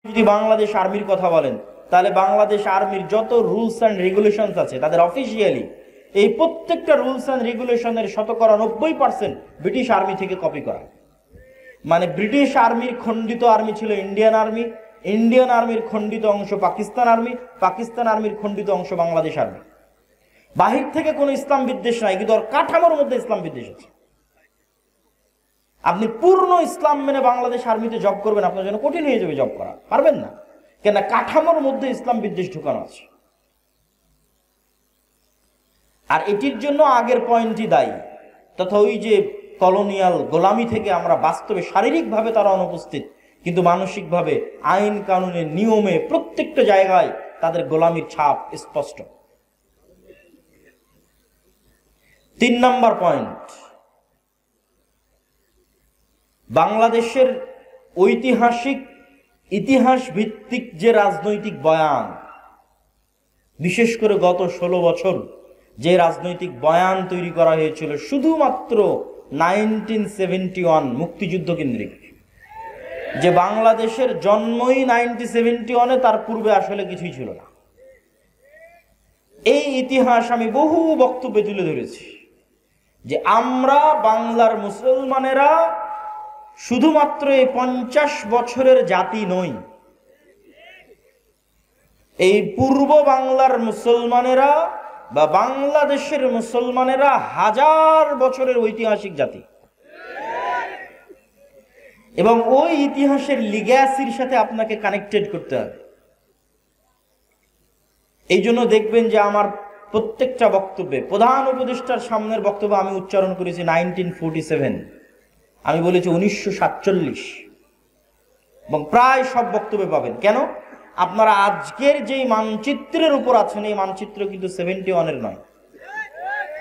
যদি বাংলাদেশ আর্মির কথা বলেন, তাহলে বাংলাদেশ আর্মির যত রুলস অ্যান্ড রেগুলেশনস আছে তাদের অফিসিয়ালি এই প্রত্যেকটা রুলস অ্যান্ড রেগুলেশনের 90% ব্রিটিশ আর্মি থেকে কপি করা। মানে ব্রিটিশ আর্মির খণ্ডিত আর্মি ছিল ইন্ডিয়ান আর্মি, ইন্ডিয়ান আর্মির খণ্ডিত অংশ পাকিস্তান আর্মি, পাকিস্তান আর্মির খণ্ডিত অংশ বাংলাদেশ আর্মি। বাহির থেকে কোনো ইসলাম বিদ্বেষ নাই, কিন্তু ওর কাঠামোর মধ্যে ইসলাম বিদ্বেষ আছে। আপনি পূর্ণ ইসলাম মেনে বাংলাদেশ আর্মিতে জব করবেন, আপনার জন্য কঠিন হয়ে যাবে জব করা, পারবেন না, কেন কাঠামোর মধ্যে ইসলাম বিদ্বেষ ঢুকানো আছে। আর এটির জন্য আগের পয়েন্টই দায়ী, তথা ওই যে কলোনিয়াল গোলামি থেকে আমরা বাস্তবে শারীরিকভাবে তারা অনুপস্থিত, কিন্তু মানসিকভাবে আইন কানুনের নিয়মে প্রত্যেকটা জায়গায় তাদের গোলামির ছাপ স্পষ্ট। 3 নম্বর পয়েন্ট, বাংলাদেশের ঐতিহাসিক ইতিহাস ভিত্তিক যে রাজনৈতিক বয়ান, বিশেষ করে গত 16 বছর যে রাজনৈতিক বয়ান তৈরি করা হয়েছিল শুধুমাত্র 1971 মুক্তিযুদ্ধ কেন্দ্রিক, যে বাংলাদেশের জন্মই 1971-এ, তার পূর্বে আসলে কিছুই ছিল না। এই ইতিহাস আমি বহু বক্তব্যে তুলে ধরেছি যে আমরা বাংলার মুসলমানেরা শুধুমাত্র এই 50 বছরের জাতি নই, এই পূর্ব বাংলার মুসলমানেরা বা বাংলাদেশের মুসলমানেরা 1000 বছরের ঐতিহাসিক জাতি, এবং ওই ইতিহাসের লিগ্যাসির সাথে আপনাকে কানেক্টেড করতে হবে। এই জন্য দেখবেন যে আমার প্রত্যেকটা বক্তব্যে প্রধান উপদেষ্টার সামনের বক্তব্য আমি উচ্চারণ করেছি 1947, আমি বলেছি 1947, এবং প্রায় সব বক্তব্যে পাবেন। কেন? আপনারা আজকের যেই মানচিত্রের উপর আছেন, এই মানচিত্র কিন্তু 71-এর নয়,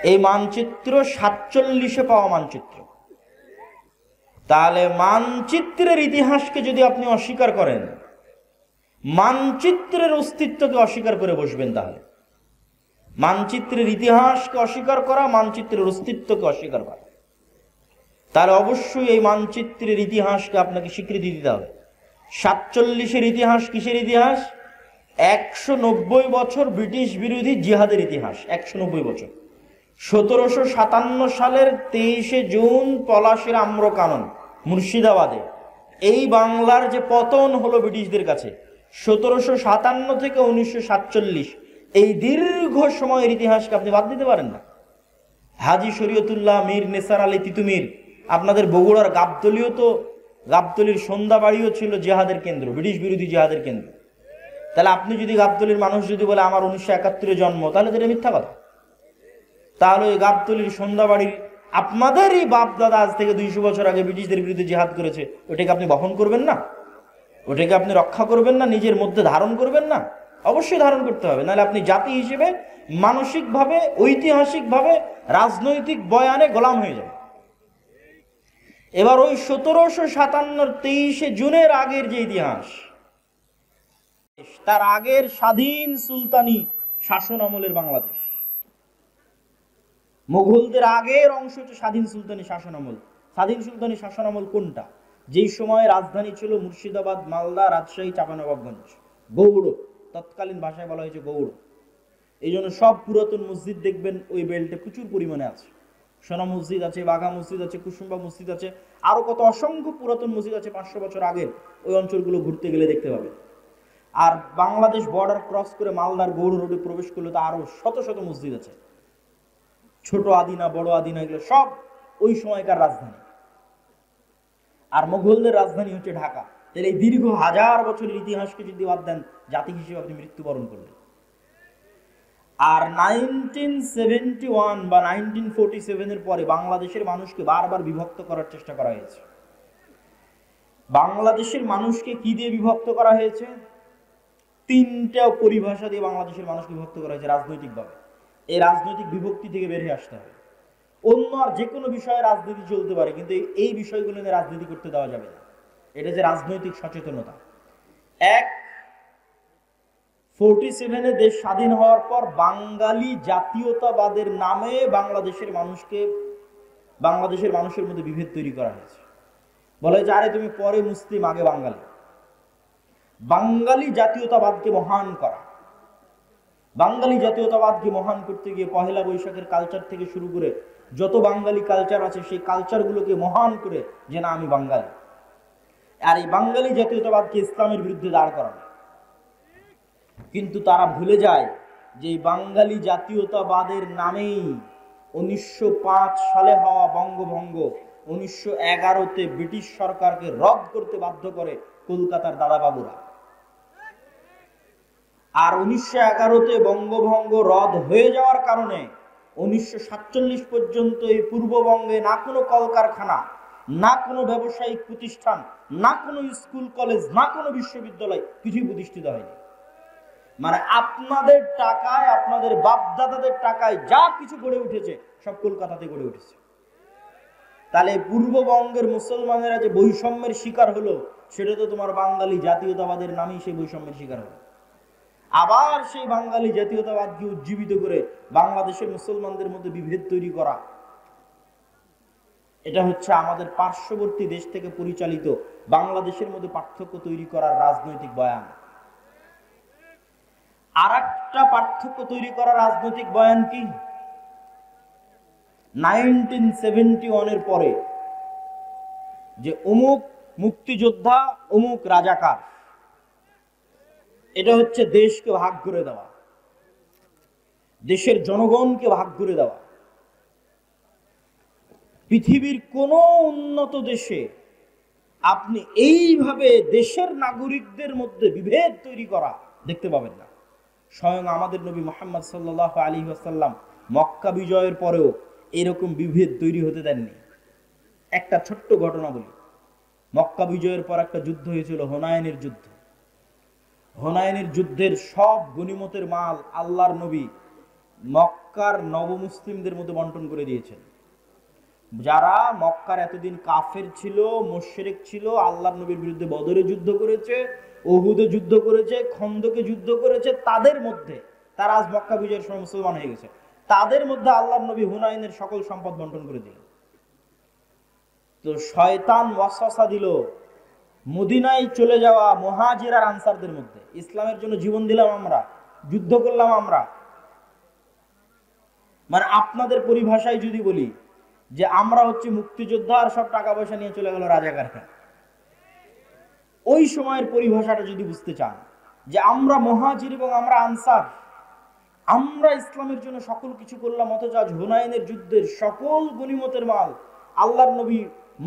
এই মানচিত্র 47-এ পাওয়া মানচিত্র। তাহলে মানচিত্রের ইতিহাসকে যদি আপনি অস্বীকার করেন, মানচিত্রের অস্তিত্বকে অস্বীকার করে বসবেন, তাহলে মানচিত্রের ইতিহাসকে অস্বীকার করা, মানচিত্রের অস্তিত্বকে অস্বীকার করা, তাহলে অবশ্যই এই মানচিত্রের ইতিহাসকে আপনাকে স্বীকৃতি দিতে হবে। 47-এর ইতিহাস কিসের ইতিহাস? 190 বছর ব্রিটিশ বিরোধী জিহাদের ইতিহাস, 190 বছর। 1757 সালের 23শে জুন পলাশের আম্রকানন মুর্শিদাবাদে এই বাংলার যে পতন হলো ব্রিটিশদের কাছে, 1757 থেকে 1947, এই দীর্ঘ সময়ের ইতিহাসকে আপনি বাদ দিতে পারেন না। হাজী শরীয়তুল্লাহ মীর নেসার আলী তিতুমির, আপনাদের বগুড়ার গাবতলীর সন্ধ্যাবাড়িও ছিল জিহাদের কেন্দ্র, ব্রিটিশ বিরোধী জিহাদের কেন্দ্র। তাহলে আপনি যদি গাবতলীর মানুষ যদি বলে আমার 1971-এ জন্ম, তাহলে তো এটা মিথ্যা কথা। তাহলে ওই গাবতলীর সন্ধ্যাবাড়ির আপনাদেরই বাপ দাদা আজ থেকে 200 বছর আগে ব্রিটিশদের বিরুদ্ধে জিহাদ করেছে, ওটাকে আপনি বহন করবেন না? ওটাকে আপনি রক্ষা করবেন না? নিজের মধ্যে ধারণ করবেন না? অবশ্যই ধারণ করতে হবে, নাহলে আপনি জাতি হিসেবে মানসিকভাবে ঐতিহাসিকভাবে রাজনৈতিক বয়ানে গোলাম হয়ে যাবে। এবার ওই 1757 23শে জুনের আগের যে ইতিহাস, তার আগের স্বাধীন সুলতানি শাসন আমলের বাংলাদেশ, মুঘলদের আগের অংশ হচ্ছে স্বাধীন সুলতানি শাসন আমল। স্বাধীন সুলতানি শাসন আমল কোনটা? যেই সময় রাজধানী ছিল মুর্শিদাবাদ, মালদা, রাজশাহী, চাঁপানবাবগঞ্জ, গৌড়, তৎকালীন ভাষায় বলা হয়েছে গৌড়। এই জন্য সব পুরাতন মসজিদ দেখবেন ওই বেল্টে প্রচুর পরিমাণে আছে। সোনা মসজিদ আছে, বাঘা মসজিদ আছে, কুসুম্বা মসজিদ আছে, আরো কত অসংখ্য পুরাতন মসজিদ আছে 500 বছর আগের। ওই অঞ্চলগুলো ঘুরতে গেলে দেখতে পাবে। আর বাংলাদেশ বর্ডার ক্রস করে মালদার গৌড় রোডে প্রবেশ করলে তো আরো শত শত মসজিদ আছে, ছোট আদিনা, বড় আদিনা, এগুলো সব ওই সময়কার রাজধানী। আর মুঘলদের রাজধানী হচ্ছে ঢাকা। তাহলে এই দীর্ঘ 1000 বছরের ইতিহাসকে যদি বাদ দেন, জাতি হিসেবে আপনি মৃত্যুবরণ করলেন। আর 1971 বা 1947-এর পরে বাংলাদেশের মানুষকে বারবার বিভক্ত করার চেষ্টা করা হয়েছে। বাংলাদেশের মানুষকে কি দিয়ে বিভক্ত করা হয়েছে? 3টা পরিভাষা দিয়ে বাংলাদেশের মানুষকে বিভক্ত করা হয়েছে রাজনৈতিকভাবে। এই রাজনৈতিক বিভক্তি থেকে বেরিয়ে আসতে হবে। অন্য আর যে কোনো বিষয়ে রাজনীতি চলতে পারে, কিন্তু এই বিষয়গুলো নিয়ে রাজনীতি করতে দেওয়া যাবে না। এটা যে রাজনৈতিক সচেতনতা। 47-এ দেশ স্বাধীন হওয়ার পর বাঙালি জাতীয়তাবাদের নামে বাংলাদেশের মানুষের মধ্যে বিভেদ তৈরি করা হয়েছে। বলে যে আরে তুমি পরে মুসলিম, আগে বাঙালি। বাঙালি জাতীয়তাবাদকে মহান করা। বাঙালি জাতীয়তাবাদকে মহান করতে গিয়ে পহেলা বৈশাখের কালচার থেকে শুরু করে যত বাঙালি কালচার আছে সেই কালচারগুলোকে মহান করে যে না আমি বাঙালি, আর এই বাঙালি জাতীয়তাবাদকে ইসলামের বিরুদ্ধে দাঁড় করানো। কিন্তু তারা ভুলে যায় যে এই বাঙালি জাতীয়তাবাদের নামেই 1905 সালে হওয়া বঙ্গভঙ্গ 1911-তে ব্রিটিশ সরকারকে রদ করতে বাধ্য করে কলকাতার দাদাবাবুরা। আর 1911-তে বঙ্গভঙ্গ রদ হয়ে যাওয়ার কারণে 1947 পর্যন্ত এই পূর্ববঙ্গে না কোনো কলকারখানা, না কোনো ব্যবসায়িক প্রতিষ্ঠান, না কোনো স্কুল কলেজ, না কোনো বিশ্ববিদ্যালয় কিছুই প্রতিষ্ঠিত হয়নি। মানে আপনাদের টাকায়, আপনাদের বাপদাদাদের টাকায় যা কিছু গড়ে উঠেছে সব কলকাতাতে গড়ে উঠেছে। তাহলে পূর্ববঙ্গের মুসলমানেরা যে বৈষম্যের শিকার হলো, সেটা তো তোমার বাঙালি জাতীয়তাবাদের নামেই সেই বৈষম্যের শিকার হলো। আবার সেই বাঙালি জাতীয়তাবাদকে উজ্জীবিত করে বাংলাদেশের মুসলমানদের মধ্যে বিভেদ তৈরি করা, এটা হচ্ছে আমাদের পার্শ্ববর্তী দেশ থেকে পরিচালিত বাংলাদেশের মধ্যে পার্থক্য তৈরি করার রাজনৈতিক বয়ান। আর একটা পার্থক্য তৈরি করা রাজনৈতিক বয়ান কি? 1971-এর পরে যে অমুক মুক্তিযোদ্ধা, অমুক রাজাকার, এটা হচ্ছে দেশকে ভাগ করে দেওয়া, দেশের জনগণকে ভাগ করে দেওয়া। পৃথিবীর কোন উন্নত দেশে আপনি এইভাবে দেশের নাগরিকদের মধ্যে বিভেদ তৈরি করা দেখতে পাবেন না। স্বয়ং আমাদের নবী মুহাম্মদ সাল্লাল্লাহু আলাইহি ওয়াসাল্লাম মক্কা বিজয়ের পরেও এরকম বিভেদ তৈরি হতে দেননি। একটা ছোট্ট ঘটনা বলি। মক্কা বিজয়ের পর একটা যুদ্ধ হয়েছিল, হুনাইনের যুদ্ধ। হুনাইনের যুদ্ধের সব গনিমতের মাল আল্লাহর নবী মক্কার নবমুসলিমদের মধ্যে বন্টন করে দিয়েছেন। যারা মক্কার এতদিন কাফের ছিল, মুশরিক ছিল, আল্লাহর নবীর বিরুদ্ধে বদরে যুদ্ধ করেছে, উহুদে যুদ্ধ করেছে, খন্দকে যুদ্ধ করেছে, তাদের মধ্যে, তারা আজ মক্কা বিজয়ের সময় মুসলমান হয়ে গেছে, তাদের মধ্যে আল্লাহর নবী হুনাইনের সকল সম্পদ বন্টন করে দিলেন। তো শয়তান ওয়াসওয়াসা দিল মদিনায় চলে যাওয়া মুহাজির আর আনসারদের মধ্যে, ইসলামের জন্য জীবন দিলাম আমরা, যুদ্ধ করলাম আমরা। মানে আপনাদের পরিভাষায় যদি বলি যে আমরা হচ্ছে মুক্তিযোদ্ধা আর সব টাকা পয়সা নিয়ে চলে গেল রাজাকাররা, ওই সময়ের পরিভাষাটা যদি বুঝতে চান যে আমরা মুহাজির এবং আমরা আনসার, আমরা ইসলামের জন্য সকল কিছু করলাম, অথচ আজ হুনাইনের যুদ্ধের সকল গনিমতের মাল আল্লাহর নবী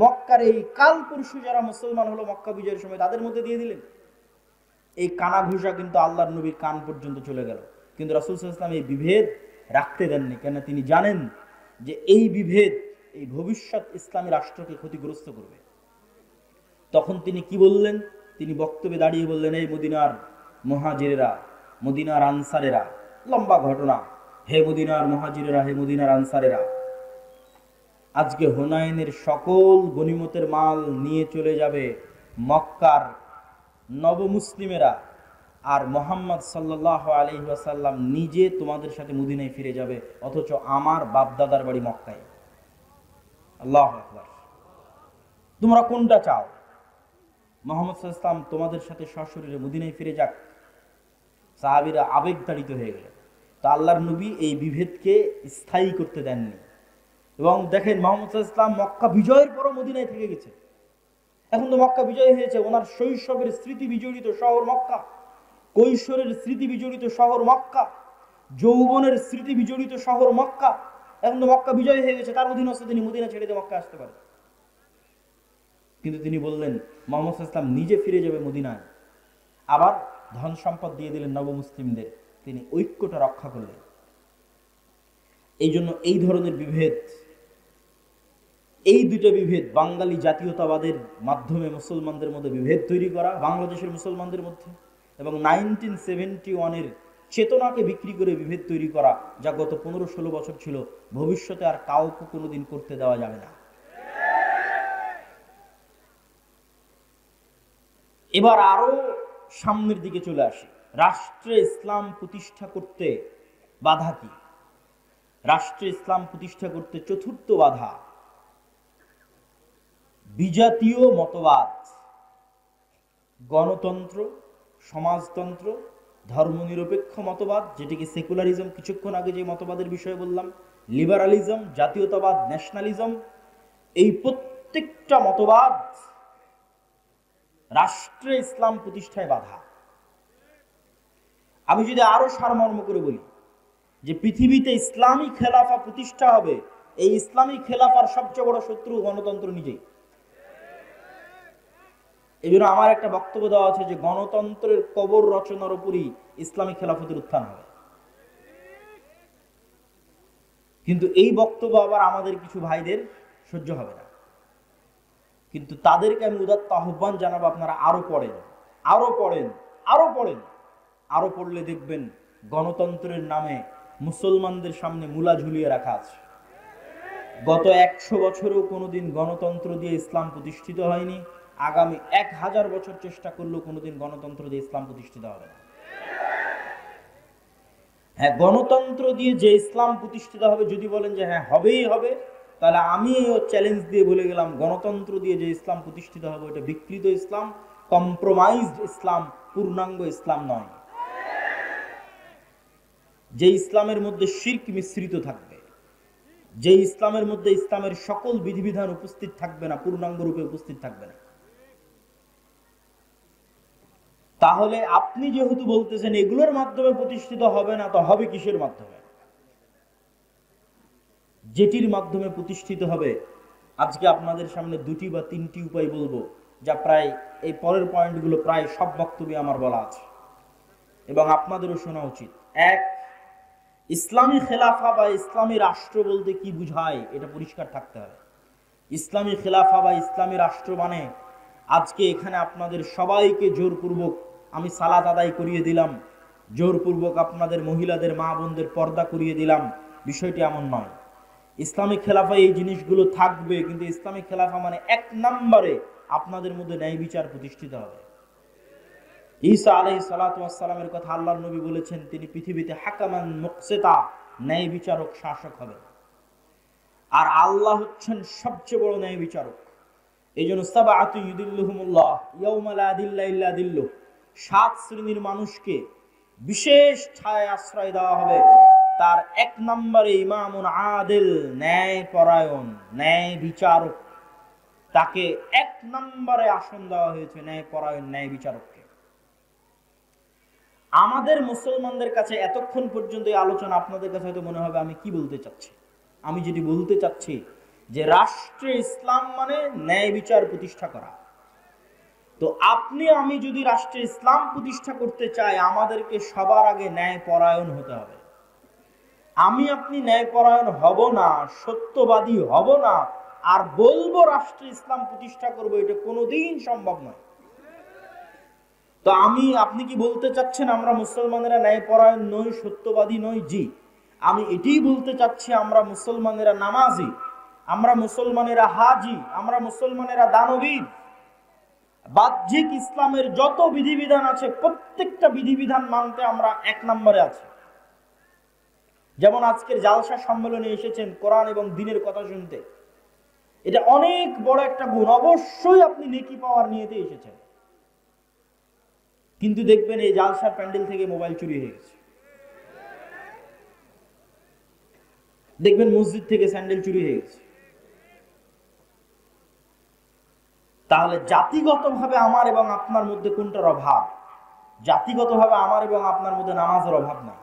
মক্কার এই কাল পরশু যারা মুসলমান হলো মক্কা বিজয়ের সময় তাদের মধ্যে দিয়ে দিলেন। এই কানা ঘুষা কিন্তু আল্লাহর নবীর কান পর্যন্ত চলে গেল। কিন্তু রাসূল সাল্লাল্লাহু আলাইহি ওয়াসাল্লাম এই বিভেদ রাখতে দেননি, কেন? তিনি জানেন যে এই বিভেদ এই ভবিষ্যৎ ইসলামী রাষ্ট্রকে ক্ষতিগ্রস্ত করবে। তখন তিনি কি বললেন? তিনি বক্তব্যে দাঁড়িয়ে বললেন, এই মদিনার মুহাজিরেরা, মদিনার আনসারেরা, লম্বা ঘটনা, হে মদিনার মুহাজিরেরা, হে মদিনার আনসারেরা, আজকে হুনাইনের সকল গনিমতের মাল নিয়ে চলে যাবে মক্কার নবমুসলিমেরা, আর মুহাম্মদ সাল্লাল্লাহু আলাইহি ওয়াসাল্লাম নিজে তোমাদের সাথে মদিনায় ফিরে যাবে, অথচ আমার বাপদাদার বাড়ি মক্কায়। আল্লাহু আকবার। তোমরা কোনটা চাও? মুহাম্মদ সাল্লাল্লাহু আলাইহি ওয়াসাল্লাম তোমাদের সাথে সশরীরে মদিনায় ফিরে যাক? সাহাবীরা আবেগতাড়িত হয়ে গেল। তো আল্লাহর নবী এই বিভেদকে স্থায়ী করতে দেননি। এবং দেখেন মুহাম্মদ সাল্লাল্লাহু আলাইহি ওয়াসাল্লাম মক্কা বিজয়ের পরও মদিনায় থেকে গেছে। এখন তো মক্কা বিজয় হয়েছে, ওনার শৈশবের স্মৃতি বিজড়িত শহর মক্কা, কৈশোরের স্মৃতি বিজড়িত শহর মক্কা, যৌবনের স্মৃতি বিজড়িত শহর মক্কা। এখন তো মক্কা বিজয় হয়ে গেছে, তার অধীনস্থ তিনি মদিনা ছেড়ে দিয়ে মক্কা আসতে পারেন। কিন্তু তিনি বললেন মুহাম্মদ সাল্লাল্লাহু আলাইহি ওয়াসাল্লাম নিজে ফিরে যাবে মদিনায়, আবার ধন সম্পদ দিয়ে দিলেন নবমুসলিমদের, তিনি ঐক্যটা রক্ষা করলেন। এই জন্য এই ধরনের বিভেদ, এই দুটো বিভেদ, বাঙালি জাতীয়তাবাদের মাধ্যমে মুসলমানদের মধ্যে বিভেদ তৈরি করা বাংলাদেশের মুসলমানদের মধ্যে, এবং 1971-এর চেতনাকে বিক্রি করে বিভেদ তৈরি করা, যা গত 15-16 বছর ছিল, ভবিষ্যতে আর কাউকে কোনোদিন করতে দেওয়া যাবে না। এবার আরো সামনের দিকে চলে আসি। রাষ্ট্রে ইসলাম প্রতিষ্ঠা করতে বাধা কি? রাষ্ট্রে ইসলাম প্রতিষ্ঠা করতে চতুর্থ বাধা বিজাতীয় মতবাদ, গণতন্ত্র সমাজতন্ত্র, ধর্মনিরপেক্ষ মতবাদ, যেটিকে সেকুলারিজম কিছুক্ষণ আগে যে মতবাদের বিষয়ে বললাম, লিবারালিজম, জাতীয়তাবাদ, ন্যাশনালিজম, এই প্রত্যেকটা মতবাদ রাষ্ট্রে ইসলাম প্রতিষ্ঠায় বাধা। আমি যদি আরো সারমর্ম করে বলি যে পৃথিবীতে ইসলামী খেলাফা প্রতিষ্ঠা হবে, এই ইসলামী খেলাফার সবচেয়ে বড় শত্রু গণতন্ত্র নিজেই। এই জন্য আমার একটা বক্তব্য দেওয়া আছে যে গণতন্ত্রের কবর রচনার উপরই ইসলামী খেলাফতের উত্থান হবে। কিন্তু এই বক্তব্য আবার আমাদের কিছু ভাইদের সহ্য হবে না, কিন্তু তাদেরকে আমি উদাত্ত আহ্বান জানাবো, আপনারা আরো পড়েন, আরো পড়েন, আরো পড়েন। আরো পড়লে দেখবেন গণতন্ত্রের নামে মুসলমানদের সামনে মূলা ঝুলিয়ে রাখা আছে। গত 100 বছরেও কোনোদিন গণতন্ত্র দিয়ে ইসলাম প্রতিষ্ঠিত হয়নি, আগামী 1000 বছর চেষ্টা করলেও কোনোদিন গণতন্ত্র দিয়ে ইসলাম প্রতিষ্ঠিত হবে না। হ্যাঁ, গণতন্ত্র দিয়ে যে ইসলাম প্রতিষ্ঠিত হবে, যদি বলেন যে হ্যাঁ হবেই হবে, তাহলে আমি চ্যালেঞ্জ দিয়ে বলে গেলাম, গণতন্ত্র দিয়ে যে ইসলাম প্রতিষ্ঠিত হবে এটা বিকৃত ইসলাম, কম্প্রোমাইজড ইসলাম, পূর্ণাঙ্গ ইসলাম নয়। যে ইসলামের মধ্যে শিরক মিশ্রিত থাকবে, যে ইসলামের মধ্যে ইসলামের সকল বিধিবিধান উপস্থিত থাকবে না, পূর্ণাঙ্গ রূপে উপস্থিত থাকবে না। তাহলে আপনি যেহেতু বলতেছেন এগুলোর মাধ্যমে প্রতিষ্ঠিত হবে না, তো হবে কিসের মাধ্যমে? যেটির মাধ্যমে প্রতিষ্ঠিত হবে, আজকে আপনাদের সামনে 2টি বা 3টি উপায় বলবো, যা প্রায় এই পরের পয়েন্টগুলো প্রায় সব বক্তব্যে আমার বলা আছে এবং আপনাদেরও শোনা উচিত। 1, ইসলামী খেলাফা বা ইসলামী রাষ্ট্র বলতে কি বুঝায় এটা পরিষ্কার থাকতে হবে। ইসলামী খেলাফা বা ইসলামী রাষ্ট্র মানে আজকে এখানে আপনাদের সবাইকে জোরপূর্বক আমি সালাত আদায় করিয়ে দিলাম, জোরপূর্বক আপনাদের মহিলাদের মা বোনদের পর্দা করিয়ে দিলাম, বিষয়টি এমন নয়। ইসলামিক খেলাফা এই জিনিসগুলো থাকবে, কিন্তু ইসলামিক খেলাফা মানে 1 নম্বরে আপনাদের মধ্যে ন্যায় বিচার প্রতিষ্ঠিত হবে। ঈসা আলাইহিস সালাতু ওয়াস সালামের কথা আল্লাহর নবী বলেছেন, তিনি পৃথিবীতে হাকামান মুকসিতা, ন্যায় বিচারক, শাসক হবেন। আর আল্লাহ হচ্ছেন সবচেয়ে বড় ন্যায় বিচারক। এইজন্য সাবআতু ইউদিল্লুহুমুল্লাহ ইয়াউমা লা দিল্লা ইল্লা দিল্লুহ, 7 শ্রেণীর মানুষকে বিশেষ ছায়ায় আশ্রয় দেওয়া হবে। তার 1 নম্বরে ইমামুন আদিল, ন্যায় পরায়ণ, ন্যায় বিচারক। তাকে 1 নম্বরে আসন দেওয়া হয়েছে, ন্যায় পরায়ণ, ন্যায় বিচারককে। আমাদের মুসলমানদের কাছে এতক্ষণ পর্যন্ত এই আলোচনা আপনাদের কাছে হয়তো মনে হবে আমি কি বলতে চাচ্ছি। আমি যেটি বলতে চাচ্ছি যে রাষ্ট্রে ইসলাম মানে ন্যায় বিচার প্রতিষ্ঠা করা। তো আপনি আমি যদি রাষ্ট্রে ইসলাম প্রতিষ্ঠা করতে চাই, আমাদেরকে সবার আগে ন্যায় পরায়ণ হতে হবে। আমি আপনি ন্যায় পরায়ণ হব না, সত্যবাদী হব না, আর বলবো রাষ্ট্রে ইসলাম প্রতিষ্ঠা করবো, এটা কোনোদিন সম্ভব নয়। তো আপনি কি বলতে চাচ্ছেন আমরা মুসলমানেরা ন্যায়পরায়ণ নই, সত্যবাদী নই? জি, আমি এটাই বলতে চাচ্ছি আমরা মুসলমানেরা নামাজি, আমরা মুসলমানেরা হাজি, আমরা মুসলমানেরা দানবীর। বাহ্যিক ইসলামের যত বিধিবিধান আছে প্রত্যেকটা বিধিবিধান মানতে আমরা 1 নম্বরে আছি। যেমন আজকের জালসা সম্মেলনে এসেছেন কোরআন এবং দ্বীনের কথা শুনতে, এটা অনেক বড় একটা গুণ। অবশ্যই আপনি নেকি পাওয়ার নিয়েতে এসেছেন, কিন্তু দেখবেন এই জালসার প্যান্ডেল থেকে মোবাইল চুরি হয়ে গেছে, দেখবেন মসজিদ থেকে স্যান্ডেল চুরি হয়ে গেছে। তাহলে জাতিগতভাবে আমার এবং আপনার মধ্যে কোনটার অভাব? জাতিগতভাবে আমার এবং আপনার মধ্যে নামাজের অভাব নাই,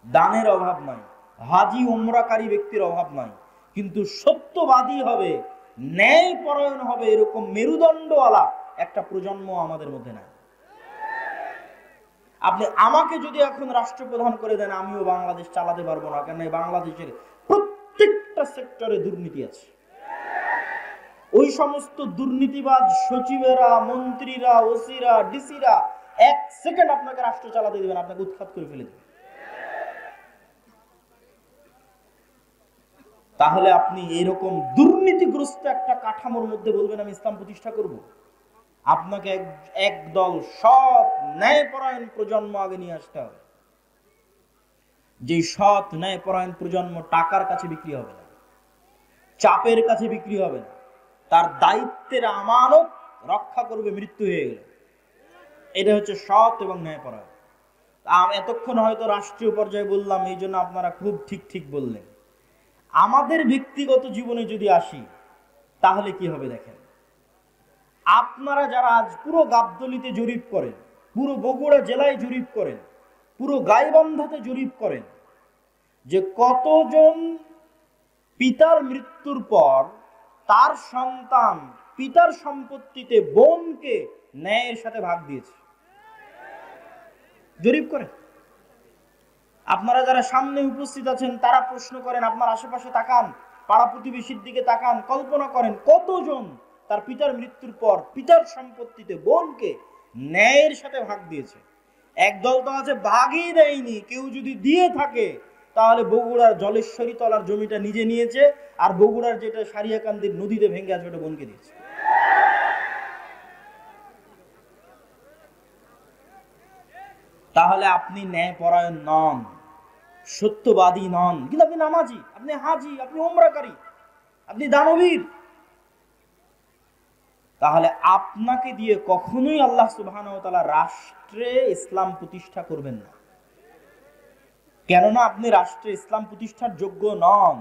দানের অভাব নাই, হাজি উমরাকারী ব্যক্তির অভাব নাই, কিন্তু সত্যবাদী হবে, ন্যায় পরায়ণ হবে, এরকম মেরুদণ্ডওয়ালা একটা প্রজন্ম আমাদের মধ্যে নাই। আপনি আমাকে যদি এখন রাষ্ট্রপ্রধান করে দেন, আমিও বাংলাদেশ চালাতে পারবো না, কেন বাংলাদেশের প্রত্যেকটা সেক্টরে দুর্নীতি আছে। ওই সমস্ত দুর্নীতিবাজ সচিবেরা, মন্ত্রীরা, ওসিরা, ডিসিরা 1 সেকেন্ড আপনাকে রাষ্ট্র চালাতে দিবেন, আপনাকে উৎখাত করে ফেলে দেবেন। তাহলে আপনি এরকম দুর্নীতিগ্রস্ত একটা কাঠামোর মধ্যে বলবেন আমি ইসলাম প্রতিষ্ঠা করব? আপনাকে একদল সৎ ন্যায়পরায়ণ প্রজন্ম আগে নিয়ে আসতে হবে। যে সৎ ন্যায়পরায়ণ প্রজন্ম টাকার কাছে বিক্রি হবে না, চাপের কাছে বিক্রি হবে না, তার দায়িত্বের আমানত রক্ষা করবে মৃত্যু হয়ে গেলে। এটা হচ্ছে সৎ এবং ন্যায়পরায়ণ। আমি এতক্ষণ হয়তো রাষ্ট্রীয় পর্যায়ে বললাম, এই জন্য আপনারা খুব ঠিক ঠিক বললেন। আমাদের ব্যক্তিগত জীবনে যদি আসি তাহলে কি হবে দেখেন। আপনারা যারা আজ পুরো গাবতলীতে জরিপ করেন, পুরো বগুড়া জেলায় জরিপ করেন, পুরো গাইবান্ধাতে জরিপ করেন যে কতজন পিতার মৃত্যুর পর তার সন্তান পিতার সম্পত্তিতে বোনকে ন্যায়ের সাথে ভাগ দিয়েছে, জরিপ করেন। আপনারা যারা সামনে উপস্থিত আছেন তারা প্রশ্ন করেন, আপনার আশেপাশে তাকান, পাড়া প্রতিবেশীর দিকে তাকান, কল্পনা করেন কতজন তার পিতার মৃত্যুর পর পিতার সম্পত্তিতে বোনকে ন্যায়ের সাথে ভাগ দিয়েছে। একদল তো আছে ভাগই দেয়নি, কেউ যদি দিয়ে থাকে তাহলে বগুড়ার জলেশ্বরী তলার জমিটা নিজে নিয়েছে, আর বগুড়ার যেটা সারিয়াকান্দির নদীতে ভেঙে আছে ওটা বোনকে দিয়েছে। তাহলে আপনি ন্যায়পরায়ণ নন, সত্যবাদী নন, কিন্তু আপনি নামাজি, আপনি হাজি, আপনি ওমরাকারী, আপনি দানবীর। তাহলে আপনাকে দিয়ে কখনোই আল্লাহ সুবহানাহু ওয়া তাআলা রাষ্ট্রে ইসলাম প্রতিষ্ঠা করবেন না, কেননা আপনি রাষ্ট্রে ইসলাম প্রতিষ্ঠার যোগ্য নন।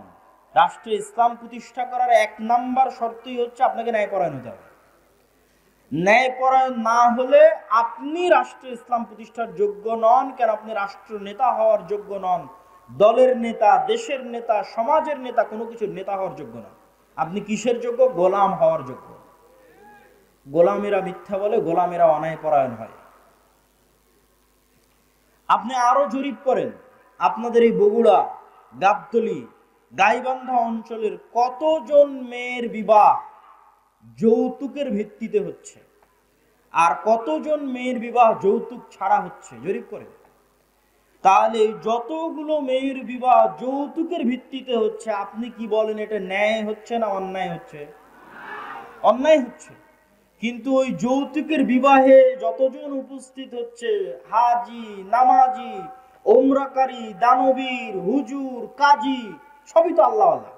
রাষ্ট্রে ইসলাম প্রতিষ্ঠা করার এক নাম্বার শর্তই হচ্ছে আপনাকে ন্যায়পরায়ণ হতে হবে। ন্যায়পরায়ণ না হলে আপনি রাষ্ট্রে ইসলাম প্রতিষ্ঠার যোগ্য নন। কেন? আপনি রাষ্ট্র নেতা হওয়ার যোগ্য নন, দলের নেতা, দেশের নেতা, সমাজের নেতা, কোনো কিছুর নেতা হওয়ার যোগ্য নন। আপনি কিসের যোগ্য? গোলাম হওয়ার যোগ্য। গোলামেরা মিথ্যা বলে, গোলামেরা অন্যায়পরায়ণ হয়। আপনি আরো জরিপ করেন, আপনাদের এই বগুড়া, গাবতলী, গাইবান্ধা অঞ্চলের কতজন মেয়ের বিবাহ যৌতুকের ভিত্তিতে হচ্ছে, আর কতজন মেয়ের বিবাহ যৌতুক ছাড়া হচ্ছে, জরিপ করেন। তাহলে যতগুলো মেয়ের বিবাহ যৌতুকের ভিত্তিতে হচ্ছে, আপনি কি বলেন এটা ন্যায় হচ্ছে না অন্যায় হচ্ছে? অন্যায় হচ্ছে। কিন্তু ওই যৌতুকের বিবাহে যতজন উপস্থিত হচ্ছে, হাজি, নামাজি, ওমরাকারী, দানবীর, হুজুর, কাজী, সবই তো আল্লাহওয়ালা।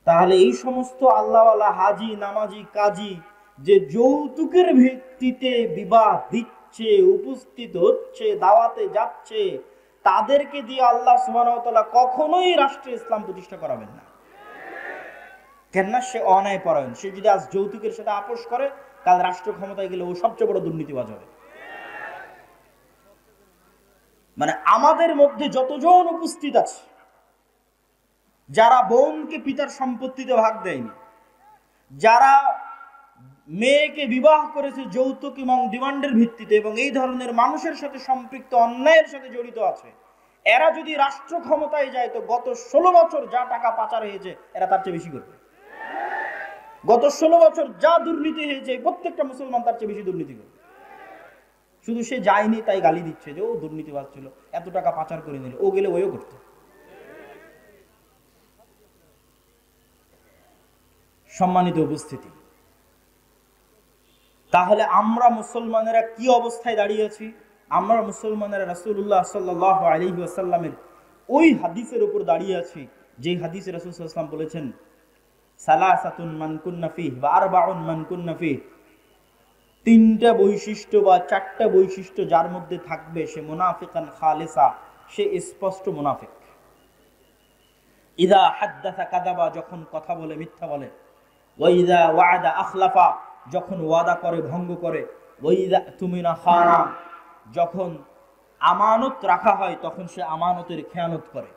তাহলে এই সমস্ত আল্লাহওয়ালা হাজি, নামাজি, কাজী যে যৌতুকের ভিত্তিতে বিবাহ দিচ্ছে, উপস্থিত হচ্ছে, দাওয়াতে যাচ্ছে, তাদেরকে দিয়ে আল্লাহ সুবহানাহু ওয়া তাআলা কখনোই রাষ্ট্রে ইসলাম প্রতিষ্ঠা করাবেন না। কেননা সে অন্যায়পরায়ণ। সে যদি আজ যৌতুকের সাথে আপোষ করে, কাল রাষ্ট্র ক্ষমতায় গেলে ও সবচেয়ে বড় দুর্নীতিবাজ হবে। মানে আমাদের মধ্যে যতজন উপস্থিত আছে যারা বোনকে পিতার সম্পত্তিতে ভাগ দেয়নি, যারা মেয়েকে বিবাহ করেছে যৌতুক এবং ডিমান্ডের ভিত্তিতে, এবং এই ধরনের মানুষের সাথে সম্পৃক্ত, অন্যায়ের সাথে জড়িত আছে, এরা যদি রাষ্ট্র ক্ষমতায় যায় তো গত 16 বছর যা টাকা পাচার হয়েছে এরা তার চেয়ে বেশি করবে। গত 16 বছর যা দুর্নীতি হয়েছে প্রত্যেকটা মুসলমান তার চেয়ে বেশি দুর্নীতি করবে। শুধু সে যায়নি তাই গালি দিচ্ছে যে ও দুর্নীতিবাজ ছিল, এত টাকা পাচার করে নিল, ও গেলে ওইও করতে। সম্মানিত উপস্থিতি, তাহলে আমরা মুসলমানেরা কি অবস্থায় দাঁড়িয়ে আছি? আমরা মুসলমানেরা রাসূলুল্লাহ সাল্লাল্লাহু আলাইহি ওয়াসাল্লামের ওই হাদিসের উপর দাঁড়িয়ে আছি যে হাদিসে রাসূল সাল্লাল্লাহু আলাইহি ওয়াসাল্লাম বলেছেন, সালাসাতুন মান কুন্না ফিহি ওয়া আরবাউন মান কুন্না ফিহি, তিনটা বৈশিষ্ট্য বা চারটা বৈশিষ্ট্য যার মধ্যে থাকবে সে মুনাফিকান খালিসা, সে স্পষ্ট মুনাফিক। ইযা হাদ্দাসা কাযাবা, যখন কথা বলে মিথ্যা বলে, ওয়া ইযা ওয়া'দা আখলাফা, যখন ওয়াদা করে ভঙ্গ করে, ওয়া ইযা তুমিনা খানা, যখন আমানত রাখা হয় তখন সে আমানতের খেয়ানত করে।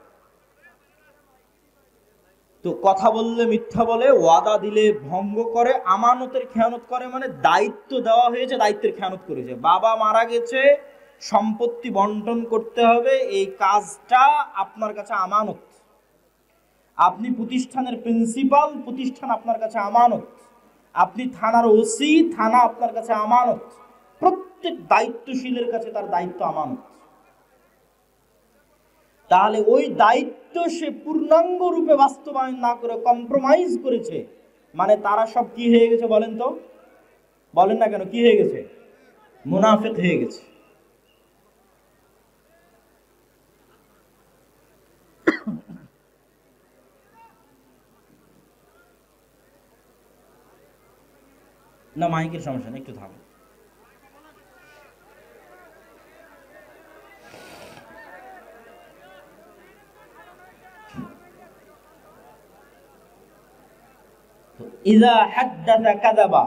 তো কথা বললে মিথ্যা বলে, ওয়াদা দিলে ভঙ্গ করে, আমানতের খেয়ানত করে, মানে দায়িত্ব দেওয়া হয়েছে দায়িত্বের খেয়ানত করেছে। বাবা মারা গেছে, সম্পত্তি বন্টন করতে হবে, এই কাজটা আপনার কাছে আমানত। আপনি প্রতিষ্ঠানের প্রিন্সিপাল, প্রতিষ্ঠান আপনার কাছে আমানত। আপনি থানার ওসি, থানা আপনার কাছে আমানত। প্রত্যেক দায়িত্বশীলের কাছে তার দায়িত্ব আমানত। তাহলে ওই দায়িত্ব সে পূর্ণাঙ্গ রূপে বাস্তবায়ন না করে কম্প্রোমাইজ করেছে, মানে তারা সব কি হয়ে গেছে বলেন তো? বলেন না কেন, কি হয়ে গেছে? মুনাফিক হয়ে গেছে। না মাইকের সমস্যা নেই, একটু থামেন। ইযা হাদ্দাসা কাযাবা,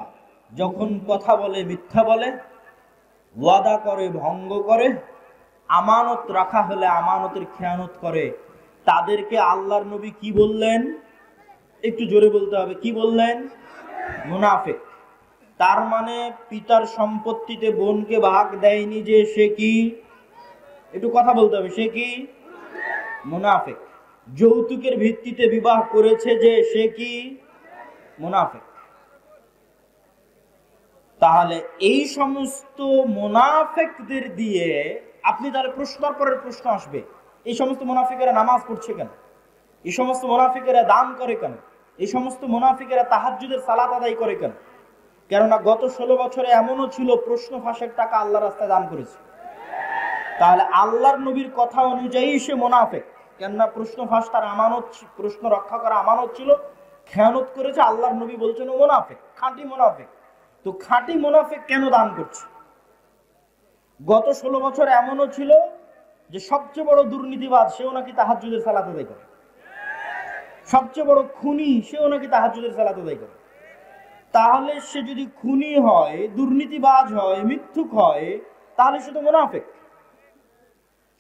যখন কথা বলে মিথ্যা বলে, ওয়াদা করে ভঙ্গ করে, আমানত রাখা হলে আমানতের খেয়ানত করে। তাদেরকে আল্লাহর নবী কি বললেন? একটু জোরে বলতে হবে, কি বললেন? মুনাফিক। তার মানে পিতার সম্পত্তিতে বোনকে ভাগ দেয়নি যে সে কি? একটু কথা বলতে হবে, সে কি? মুনাফিক। যৌতুকের ভিত্তিতে বিবাহ করেছে যে সে কি? মুনাফিক। তাহলে এই সমস্ত মুনাফিকদের দিয়ে আপনি তাহলে প্রশ্নের পরের প্রশ্ন আসবে, এই সমস্ত মুনাফিকেরা নামাজ পড়ছে কেন? এই সমস্ত মুনাফিকেরা দান করে কেন? এই সমস্ত মুনাফিকেরা তাহাজ্জুদের সালাত আদায় করে কেন? কেননা গত 16 বছরে এমনও ছিল প্রশ্ন ফাঁসের টাকা আল্লাহর রাস্তায় দান করেছে। তাহলে আল্লাহর নবীর কথা অনুযায়ী সে মুনাফিক, কেননা প্রশ্ন ফাঁস তার আমানত, প্রশ্ন রক্ষা করা আমানত ছিল, খেয়ানত করেছে। আল্লাহর নবী বলছেন ও মুনাফিক, খাঁটি মুনাফিক। তো খাঁটি মুনাফিক কেন দান করছে? গত 16 বছর এমনও ছিল যে সবচেয়ে বড় দুর্নীতিবাজ সেও নাকি তাহাজ্জুদের সালাত আদায় করে, সবচেয়ে বড় খুনি সেও নাকি তাহাজ্জুদের সালাত আদায় করে। তাহলে সে যদি খুনি হয়, দুর্নীতিবাজ হয়, মিথ্যুক হয়, তাহলে সে তো মুনাফিক।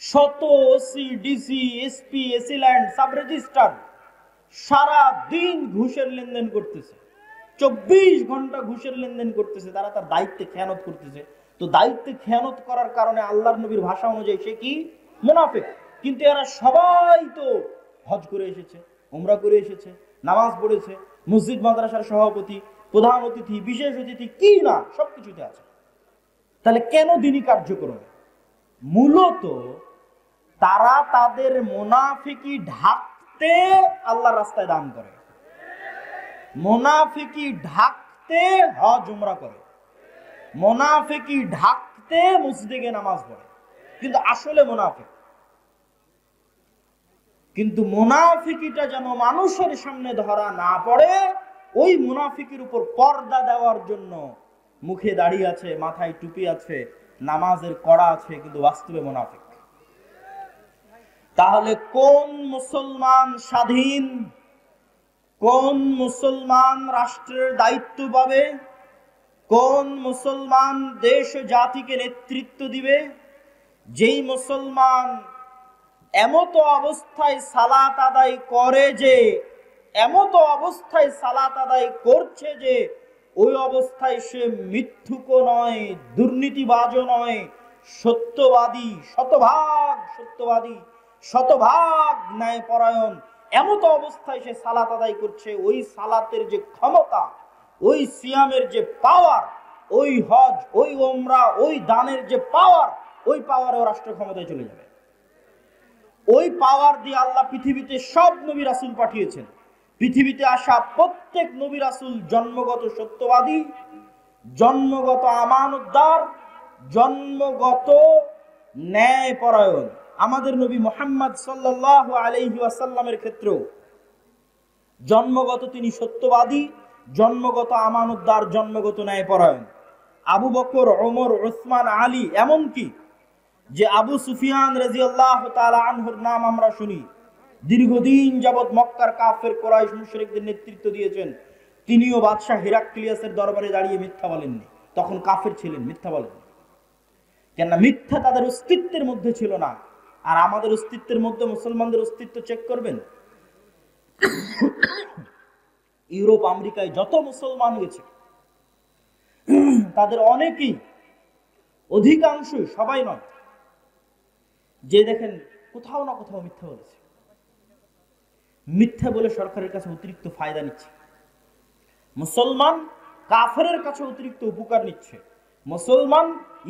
শত OC, DC, SP, AC land, sub registrar সারা দিন ঘুষের লেনদেন করতেছে, 24 ঘন্টা ঘুষের লেনদেন করতেছে, তারা তার দায়িত্বে খেয়ানত করতেছে। তো দায়িত্বে খেয়ানত করার কারণে আল্লাহর নবীর ভাষা অনুযায়ী সে কি? মুনাফিক। কিন্তু এরা সবাই তো হজ করে এসেছে, উমরা করে এসেছে, নামাজ পড়েছে, মসজিদ মাদ্রাসার সভাপতি, প্রধান অতিথি, বিশেষ অতিথি, কি না সবকিছুতে আছে। তাহলে কেন দিনী কার্যক্রম? মূলত তারা তাদের মুনাফিকি ঢাকতে আল্লাহর রাস্তায় দান করে, মুনাফিকি ঢাকতে হজ উমরা করে, মুনাফিকি ঢাকতে মসজিদে গিয়ে নামাজ পড়ে, কিন্তু আসলে মুনাফিক। কিন্তু মুনাফিকিটা যেন মানুষের সামনে ধরা না পড়ে, ওই মুনাফিকের উপর পর্দা দেওয়ার জন্য মুখে দাড়ি আছে, মাথায় টুপি আছে, নামাজের কড়া আছে, কিন্তু বাস্তবে মুনাফিক। তাহলে কোন মুসলমান স্বাধীন, কোন মুসলমান রাষ্ট্রের দায়িত্ব পাবে, কোন মুসলমান দেশ জাতিকে নেতৃত্ব দিবে? যেই মুসলমান এমত অবস্থায় সালাত আদায় করে যে, এমত অবস্থায় সালাত আদায় করছে যে ওই অবস্থায় সে মিথ্যুকও নয়, দুর্নীতিবাজও নয়, সত্যবাদী, শতভাগ সত্যবাদী, শতভাগ ন্যায়পরায়ণ, এমত অবস্থায় সে সালাত আদায় করছে, ওই সালাতের যে ক্ষমতা, ওই সিয়ামের যে পাওয়ার, ওই হজ, ওই ওমরা, ওই দানের যে পাওয়ার, ওই পাওয়ারে রাষ্ট্র ক্ষমতায় চলে যাবে। ওই পাওয়ার দিয়ে আল্লাহ পৃথিবীতে সব নবী রাসূল পাঠিয়েছেন। পৃথিবীতে আসা প্রত্যেক নবী রাসূল জন্মগত সত্যবাদী, জন্মগত আমানতদার, জন্মগত ন্যায়পরায়ণ। আমাদের নবী মুহাম্মদ সাল্লাল্লাহু আলাইহি ওয়াসাল্লামের ক্ষেত্রেও জন্মগত তিনি সত্যবাদী, জন্মগত আমানতদার, জন্মগত ন্যায়পরায়ণ। আবু বকর, ওমর, উসমান, আলী, এমনকি যে আবু সুফিয়ান রাদিয়াল্লাহু তাআলা আনহুর নাম আমরা শুনি, দীর্ঘদিন যাবৎ মক্কার কাফের কুরাইশ মুশরিকদের নেতৃত্ব দিয়েছেন, তিনিও বাদশাহ হিরাক্লিয়াসের দরবারে দাঁড়িয়ে মিথ্যা বলেননি। তখন কাফের ছিলেন, মিথ্যা বলেননি। কেননা মিথ্যা তাদের অস্তিত্বের মধ্যে ছিল না। আর আমাদের অস্তিত্বের মধ্যে মুসলমানদের অস্তিত্ব চেক করবেন, ইউরোপ আমেরিকায় যত মুসলমান গেছে তাদের অনেকেই, অধিকাংশই, সবাই নয়, যে দেখেন কোথাও না কোথাও মিথ্যা বলেছে। মিথ্যা বলে সরকারের কাছে অতিরিক্ত ফায়দা নিচ্ছে, মুসলমান কাফেরের কাছে অতিরিক্ত উপকার নিচ্ছে, মুসলমান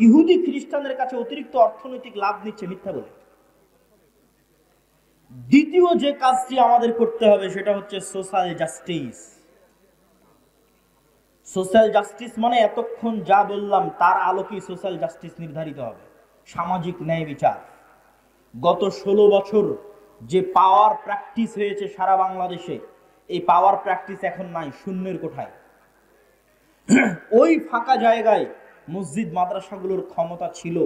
ইহুদি খ্রিস্টানদের কাছে অতিরিক্ত অর্থনৈতিক লাভ নিচ্ছে মিথ্যা বলে। দ্বিতীয় যে কাজটি আমাদের করতে হবে সেটা হচ্ছে সোশ্যাল জাস্টিস। সোশ্যাল জাস্টিস মানে এতক্ষণ যা বললাম তার আলোকেই সোশ্যাল জাস্টিস নির্ধারিত হবে, সামাজিক ন্যায় বিচার। গত 16 বছর যে পাওয়ার প্র্যাকটিস হয়েছে সারা বাংলাদেশে, এই পাওয়ার প্র্যাকটিস এখন নাই, শূন্যের কোঠায়। ওই ফাঁকা জায়গায় মসজিদ মাদ্রাসাগুলোর ক্ষমতা ছিল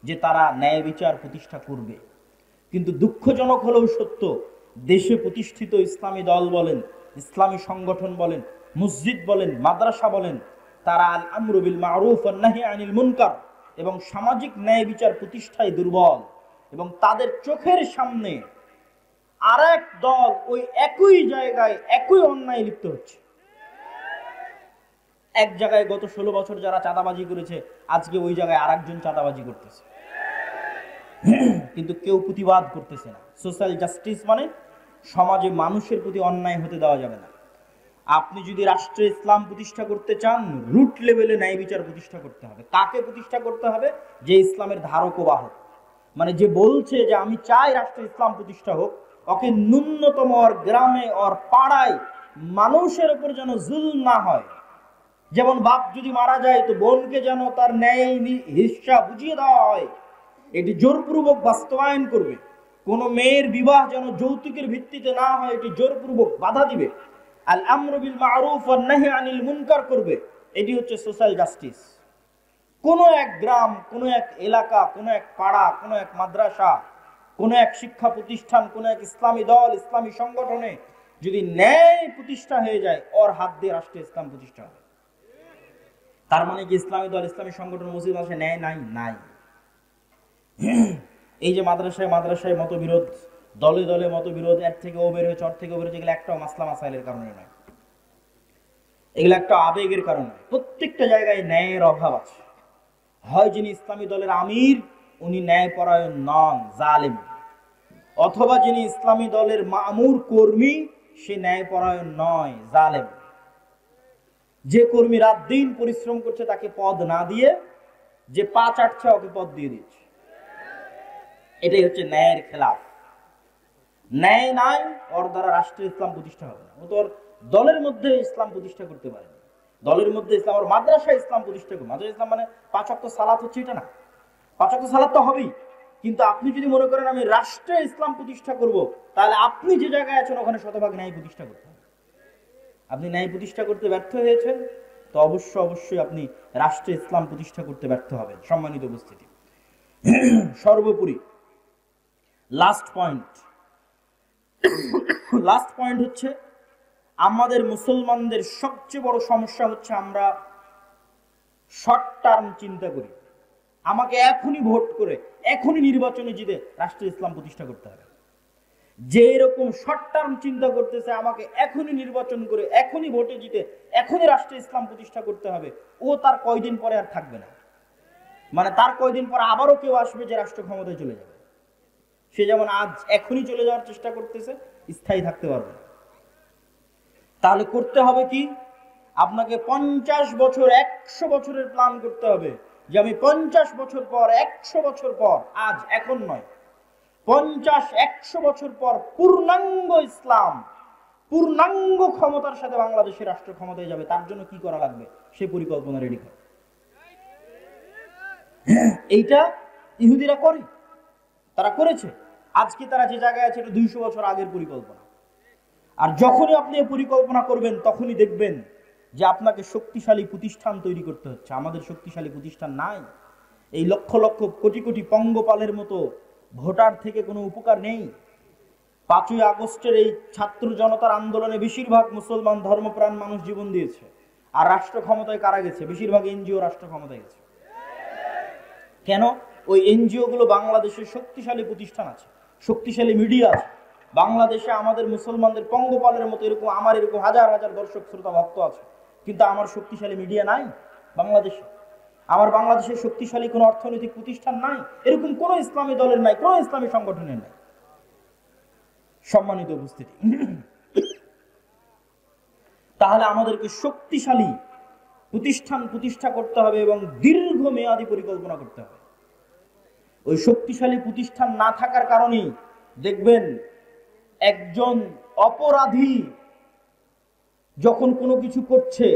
যে তারা ন্যায় বিচার প্রতিষ্ঠা করবে। কিন্তু দুঃখজনক হলেও সত্য, দেশে প্রতিষ্ঠিত ইসলামী দল বলেন, ইসলামী সংগঠন বলেন, মসজিদ বলেন, মাদ্রাসা বলেন, তারা আল আমরু বিল মারুফ ওয়ান নাহি আনিল মুনকার এবং সামাজিক ন্যায় বিচার প্রতিষ্ঠায় দুর্বল, এবং তাদের চোখের সামনে আরেক দল ওই একই জায়গায় একই অন্যায় লিপ্ত হচ্ছে। এক জায়গায় গত 16 বছর যারা চাঁদাবাজি করেছে, আজকে ওই জায়গায় আরেকজন চাঁদাবাজি করতেছে, কিন্তু কেউ প্রতিবাদ করতেছে না। সোশ্যাল জাস্টিস মানে সমাজে মানুষের প্রতি অন্যায় হতে দেওয়া যাবে না। আপনি যদি রাষ্ট্রে ইসলাম প্রতিষ্ঠা করতে চান, রুট লেভেলে ন্যায় বিচার প্রতিষ্ঠা করতে হবে। কাকে প্রতিষ্ঠা করতে হবে? যে ইসলামের ধারক ও বাহক, মানে যে বলছে যে আমি চাই রাষ্ট্রে ইসলাম প্রতিষ্ঠা হোক, ওকে ন্যূনতম ওর গ্রামে ওর পাড়ায় মানুষের উপর যেন জুলম না হয়। যেমন বাপ যদি মারা যায় তো বোনকে যেন তার ন্যায় হিস্সা বুঝিয়ে দেওয়া হয়, এটি জোরপূর্বক বাস্তবায়ন করবে। কোন মেয়ের বিবাহ যেন যৌতুকের ভিত্তিতে না হয়, এটি জোরপূর্বক বাধা দিবে। আল আমরু বিল মারুফ ওয়ান নাহি আনিল মুনকার করবে। এটি হচ্ছে সোশ্যাল জাস্টিস। কোন এক গ্রাম, কোন এক এলাকা, কোন এক পাড়া, কোন এক মাদ্রাসা, কোন এক শিক্ষা প্রতিষ্ঠান, কোন এক ইসলামী দল, ইসলামী সংগঠনে যদি ন্যায় প্রতিষ্ঠা হয়ে যায়, ওর হাত দিয়ে রাষ্ট্রে ইসলাম প্রতিষ্ঠা হবে। তার মানে কি ইসলামী দল, ইসলামী সংগঠন, মসজিদ মাদ্রাসায় ন্যায় নাই? নাই। এই যে মাদ্রাসায় মাদ্রাসায় মতবিরোধ, দলে দলে মতবিরোধ, এর থেকে ও বের হয়েছে, ওর থেকে ও বের হয়েছে, এগুলো একটাও মাসলা মাসাইলের কারণে নয়, এগুলো একটা আবেগের কারণে। প্রত্যেকটা জায়গায় ন্যায়ের অভাব আছে। হয় যিনি ইসলামী দলের আমির উনি ন্যায়পরায়ণ নন, জালেম, অথবা যিনি ইসলামী দলের মামুর কর্মী সে ন্যায়পরায়ণ নয়, জালেম। যে কর্মী রাত দিন পরিশ্রম করছে তাকে পদ না দিয়ে যে পা চাটছে ওকে পদ দিয়ে দিচ্ছে, এটাই হচ্ছে ন্যায়ের খেলাফ। ন্যায় নাই, ওর দ্বারা রাষ্ট্রের ইসলাম প্রতিষ্ঠা হবে না। ও তো ওর দলের মধ্যে ইসলাম প্রতিষ্ঠা করতে পারে না। দলের মধ্যে ইসলাম, ওর মাদ্রাসায় ইসলাম প্রতিষ্ঠা করবে। মাদ্রাসা ইসলাম মানে 5 ওয়াক্ত সালাত হচ্ছে এটা না, 5 ওয়াক্ত সালাত তো হবেই, কিন্তু আপনি যদি মনে করেন আমি রাষ্ট্রে ইসলাম প্রতিষ্ঠা করব, তাহলে আপনি যে জায়গায় আছেন ওখানে শতভাগ ন্যায় প্রতিষ্ঠা করতে হবে। আপনি ন্যায় প্রতিষ্ঠা করতে ব্যর্থ হয়েছেন তো অবশ্যই আপনি রাষ্ট্রে ইসলাম প্রতিষ্ঠা করতে ব্যর্থ হবেন। সম্মানিত উপস্থিতি, সর্বোপরি লাস্ট পয়েন্ট হচ্ছে আমাদের মুসলমানদের সবচেয়ে বড় সমস্যা হচ্ছে আমরা শর্ট টার্ম চিন্তা করি। আমাকে এখনই ভোট করে এখনই নির্বাচনে জিতে রাষ্ট্রে ইসলাম প্রতিষ্ঠা করতে হবে। যে এরকম শর্ট টার্ম চিন্তা করতেছে আমাকে এখনই নির্বাচন করে এখনই ভোটে জিতে এখনই রাষ্ট্রে ইসলাম প্রতিষ্ঠা করতে হবে, ও তার কয়দিন পরে আর থাকবে না। মানে তার কয়দিন পরে আবারও কেউ আসবে যে রাষ্ট্র ক্ষমতায় চলে যাবে। সে যেমন আজ এখনই চলে যাওয়ার চেষ্টা করতেছে, স্থায়ী থাকতে পারবে না। তাহলে করতে হবে কি? আপনাকে 50 বছর 100 বছরের প্ল্যান করতে হবে যে আমি 50 বছর পর 100 বছর পর, আজ এখন নয়, 50-100 বছর পর পূর্ণাঙ্গ ইসলাম, পূর্ণাঙ্গ ক্ষমতার সাথে বাংলাদেশের রাষ্ট্র ক্ষমতায় যাবে। তার জন্য কি করা লাগবে সে পরিকল্পনা রেডি করে। এইটা ইহুদিরা করে, তারা করেছে। আজকে তারা যে জায়গায় আছে এটা 200 বছর আগের পরিকল্পনা। আর যখনই আপনি এই পরিকল্পনা করবেন তখনই দেখবেন যে আপনাকে শক্তিশালী প্রতিষ্ঠান তৈরি করতে হচ্ছে। আমাদের শক্তিশালী প্রতিষ্ঠান নাই। এই লক্ষ লক্ষ কোটি কোটি পঙ্গপালের মতো ভোটার থেকে কোনো উপকার নেই। 5ই আগস্টের এই ছাত্র জনতার আন্দোলনে বেশিরভাগ মুসলমান ধর্মপ্রাণ মানুষ জীবন দিয়েছে। আর রাষ্ট্র ক্ষমতায় কারা গেছে? বেশিরভাগ এনজিও রাষ্ট্র ক্ষমতায় গেছে। কেন? ওই এনজিও গুলো বাংলাদেশের শক্তিশালী প্রতিষ্ঠান আছে, শক্তিশালী মিডিয়া আছে। বাংলাদেশে আমাদের মুসলমানদের পঙ্গপালের মতো এরকম আমার এরকম হাজার হাজার দর্শক শ্রোতা ভক্ত আছে, কিন্তু আমার শক্তিশালী মিডিয়া নাই বাংলাদেশে। আমার বাংলাদেশের শক্তিশালী কোনো অর্থনৈতিক প্রতিষ্ঠান নাই। এরকম কোনো ইসলামী দলের নাই, কোনো ইসলামী সংগঠনের নাই। সম্মানিত উপস্থিতি, তাহলে আমাদেরকে শক্তিশালী প্রতিষ্ঠান প্রতিষ্ঠা করতে হবে এবং দীর্ঘমেয়াদী পরিকল্পনা করতে হবে। ওই শক্তিশালী প্রতিষ্ঠান না থাকার কারণেই দেখবেন একজন অপরাধী যখন কোনো কিছু করছে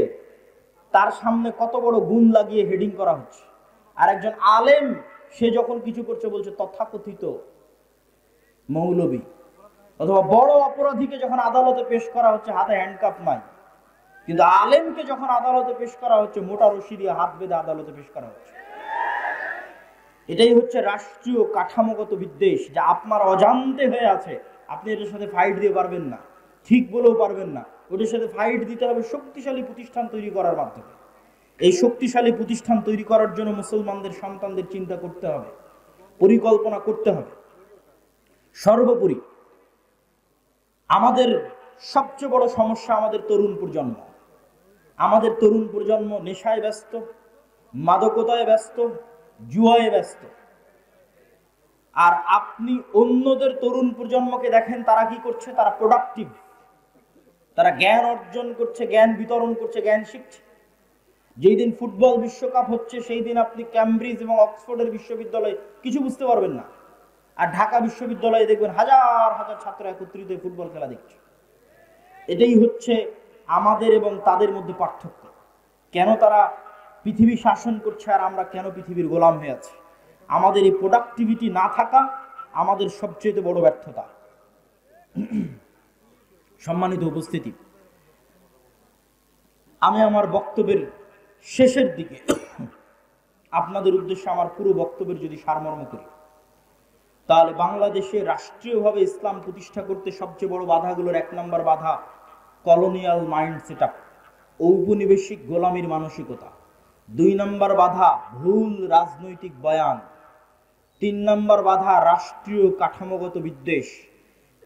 তার সামনে কত বড় গুণ লাগিয়ে হেডিং করা হচ্ছে, আর একজন আলেম সে যখন কিছু করছে বলছে তথাকথিত মৌলবী। অথবা বড় অপরাধীকে যখন আদালতে পেশ করা হচ্ছে হাতে হ্যান্ডকাপ নাই, কিন্তু আলেমকে যখন আদালতে পেশ করা হচ্ছে মোটা রশি দিয়ে হাত বেঁধে আদালতে পেশ করা হচ্ছে। এটাই হচ্ছে রাষ্ট্রীয় কাঠামোগত বিদ্বেষ, যা আপনার অজান্তে হয়ে আছে। আপনি এটার সাথে ফাইট দিয়ে পারবেন না, ঠিক বলেও পারবেন না, ওটার সাথে ফাইট দিতে হবে শক্তিশালী প্রতিষ্ঠান তৈরি করার মাধ্যমে। এই শক্তিশালী প্রতিষ্ঠান তৈরি করার জন্য মুসলমানদের সন্তানদের চিন্তা করতে হবে, পরিকল্পনা করতে হবে। সর্বোপরি আমাদের সবচেয়ে বড় সমস্যা আমাদের তরুণ প্রজন্ম। আমাদের তরুণ প্রজন্ম নেশায় ব্যস্ত, মাদকতায় ব্যস্ত, জুয়ায় ব্যস্ত। আর আপনি অন্যদের তরুণ প্রজন্মকে দেখেন, তারা কি করছে? তারা প্রোডাক্টিভ, তারা জ্ঞান অর্জন করছে, জ্ঞান বিতরণ করছে, জ্ঞান শিখছে। যেই দিন ফুটবল বিশ্বকাপ হচ্ছে সেই দিন আপনি ক্যামব্রিজ এবং অক্সফোর্ডের বিশ্ববিদ্যালয়ে কিছু বুঝতে পারবেন না, আর ঢাকা বিশ্ববিদ্যালয়ে দেখবেন হাজার হাজার ছাত্র একত্রিত হয়ে ফুটবল খেলা দেখছে। এটাই হচ্ছে আমাদের এবং তাদের মধ্যে পার্থক্য। কেন তারা পৃথিবী শাসন করছে আর আমরা কেন পৃথিবীর গোলাম হয়ে আছি? আমাদের এই প্রোডাক্টিভিটি না থাকা আমাদের সবচেয়ে বড় ব্যর্থতা। সম্মানিত উপস্থিতি, আমি আমার বক্তব্যের শেষের দিকে আপনাদের উদ্দেশ্যে আমার পুরো বক্তব্যের যদি সারমর্ম করি, তাহলে বাংলাদেশে রাষ্ট্রীয়ভাবে ইসলাম প্রতিষ্ঠা করতে সবচেয়ে বড় বাধাগুলোর 1 নম্বর বাধা কলোনিয়াল মাইন্ড সেটআপ, ঔপনিবেশিক গোলামীর মানসিকতা। 2 নম্বর বাধা ভুল রাজনৈতিক বয়ান। 3 নম্বর বাধা রাষ্ট্রীয় কাঠামোগত বিদ্বেষ।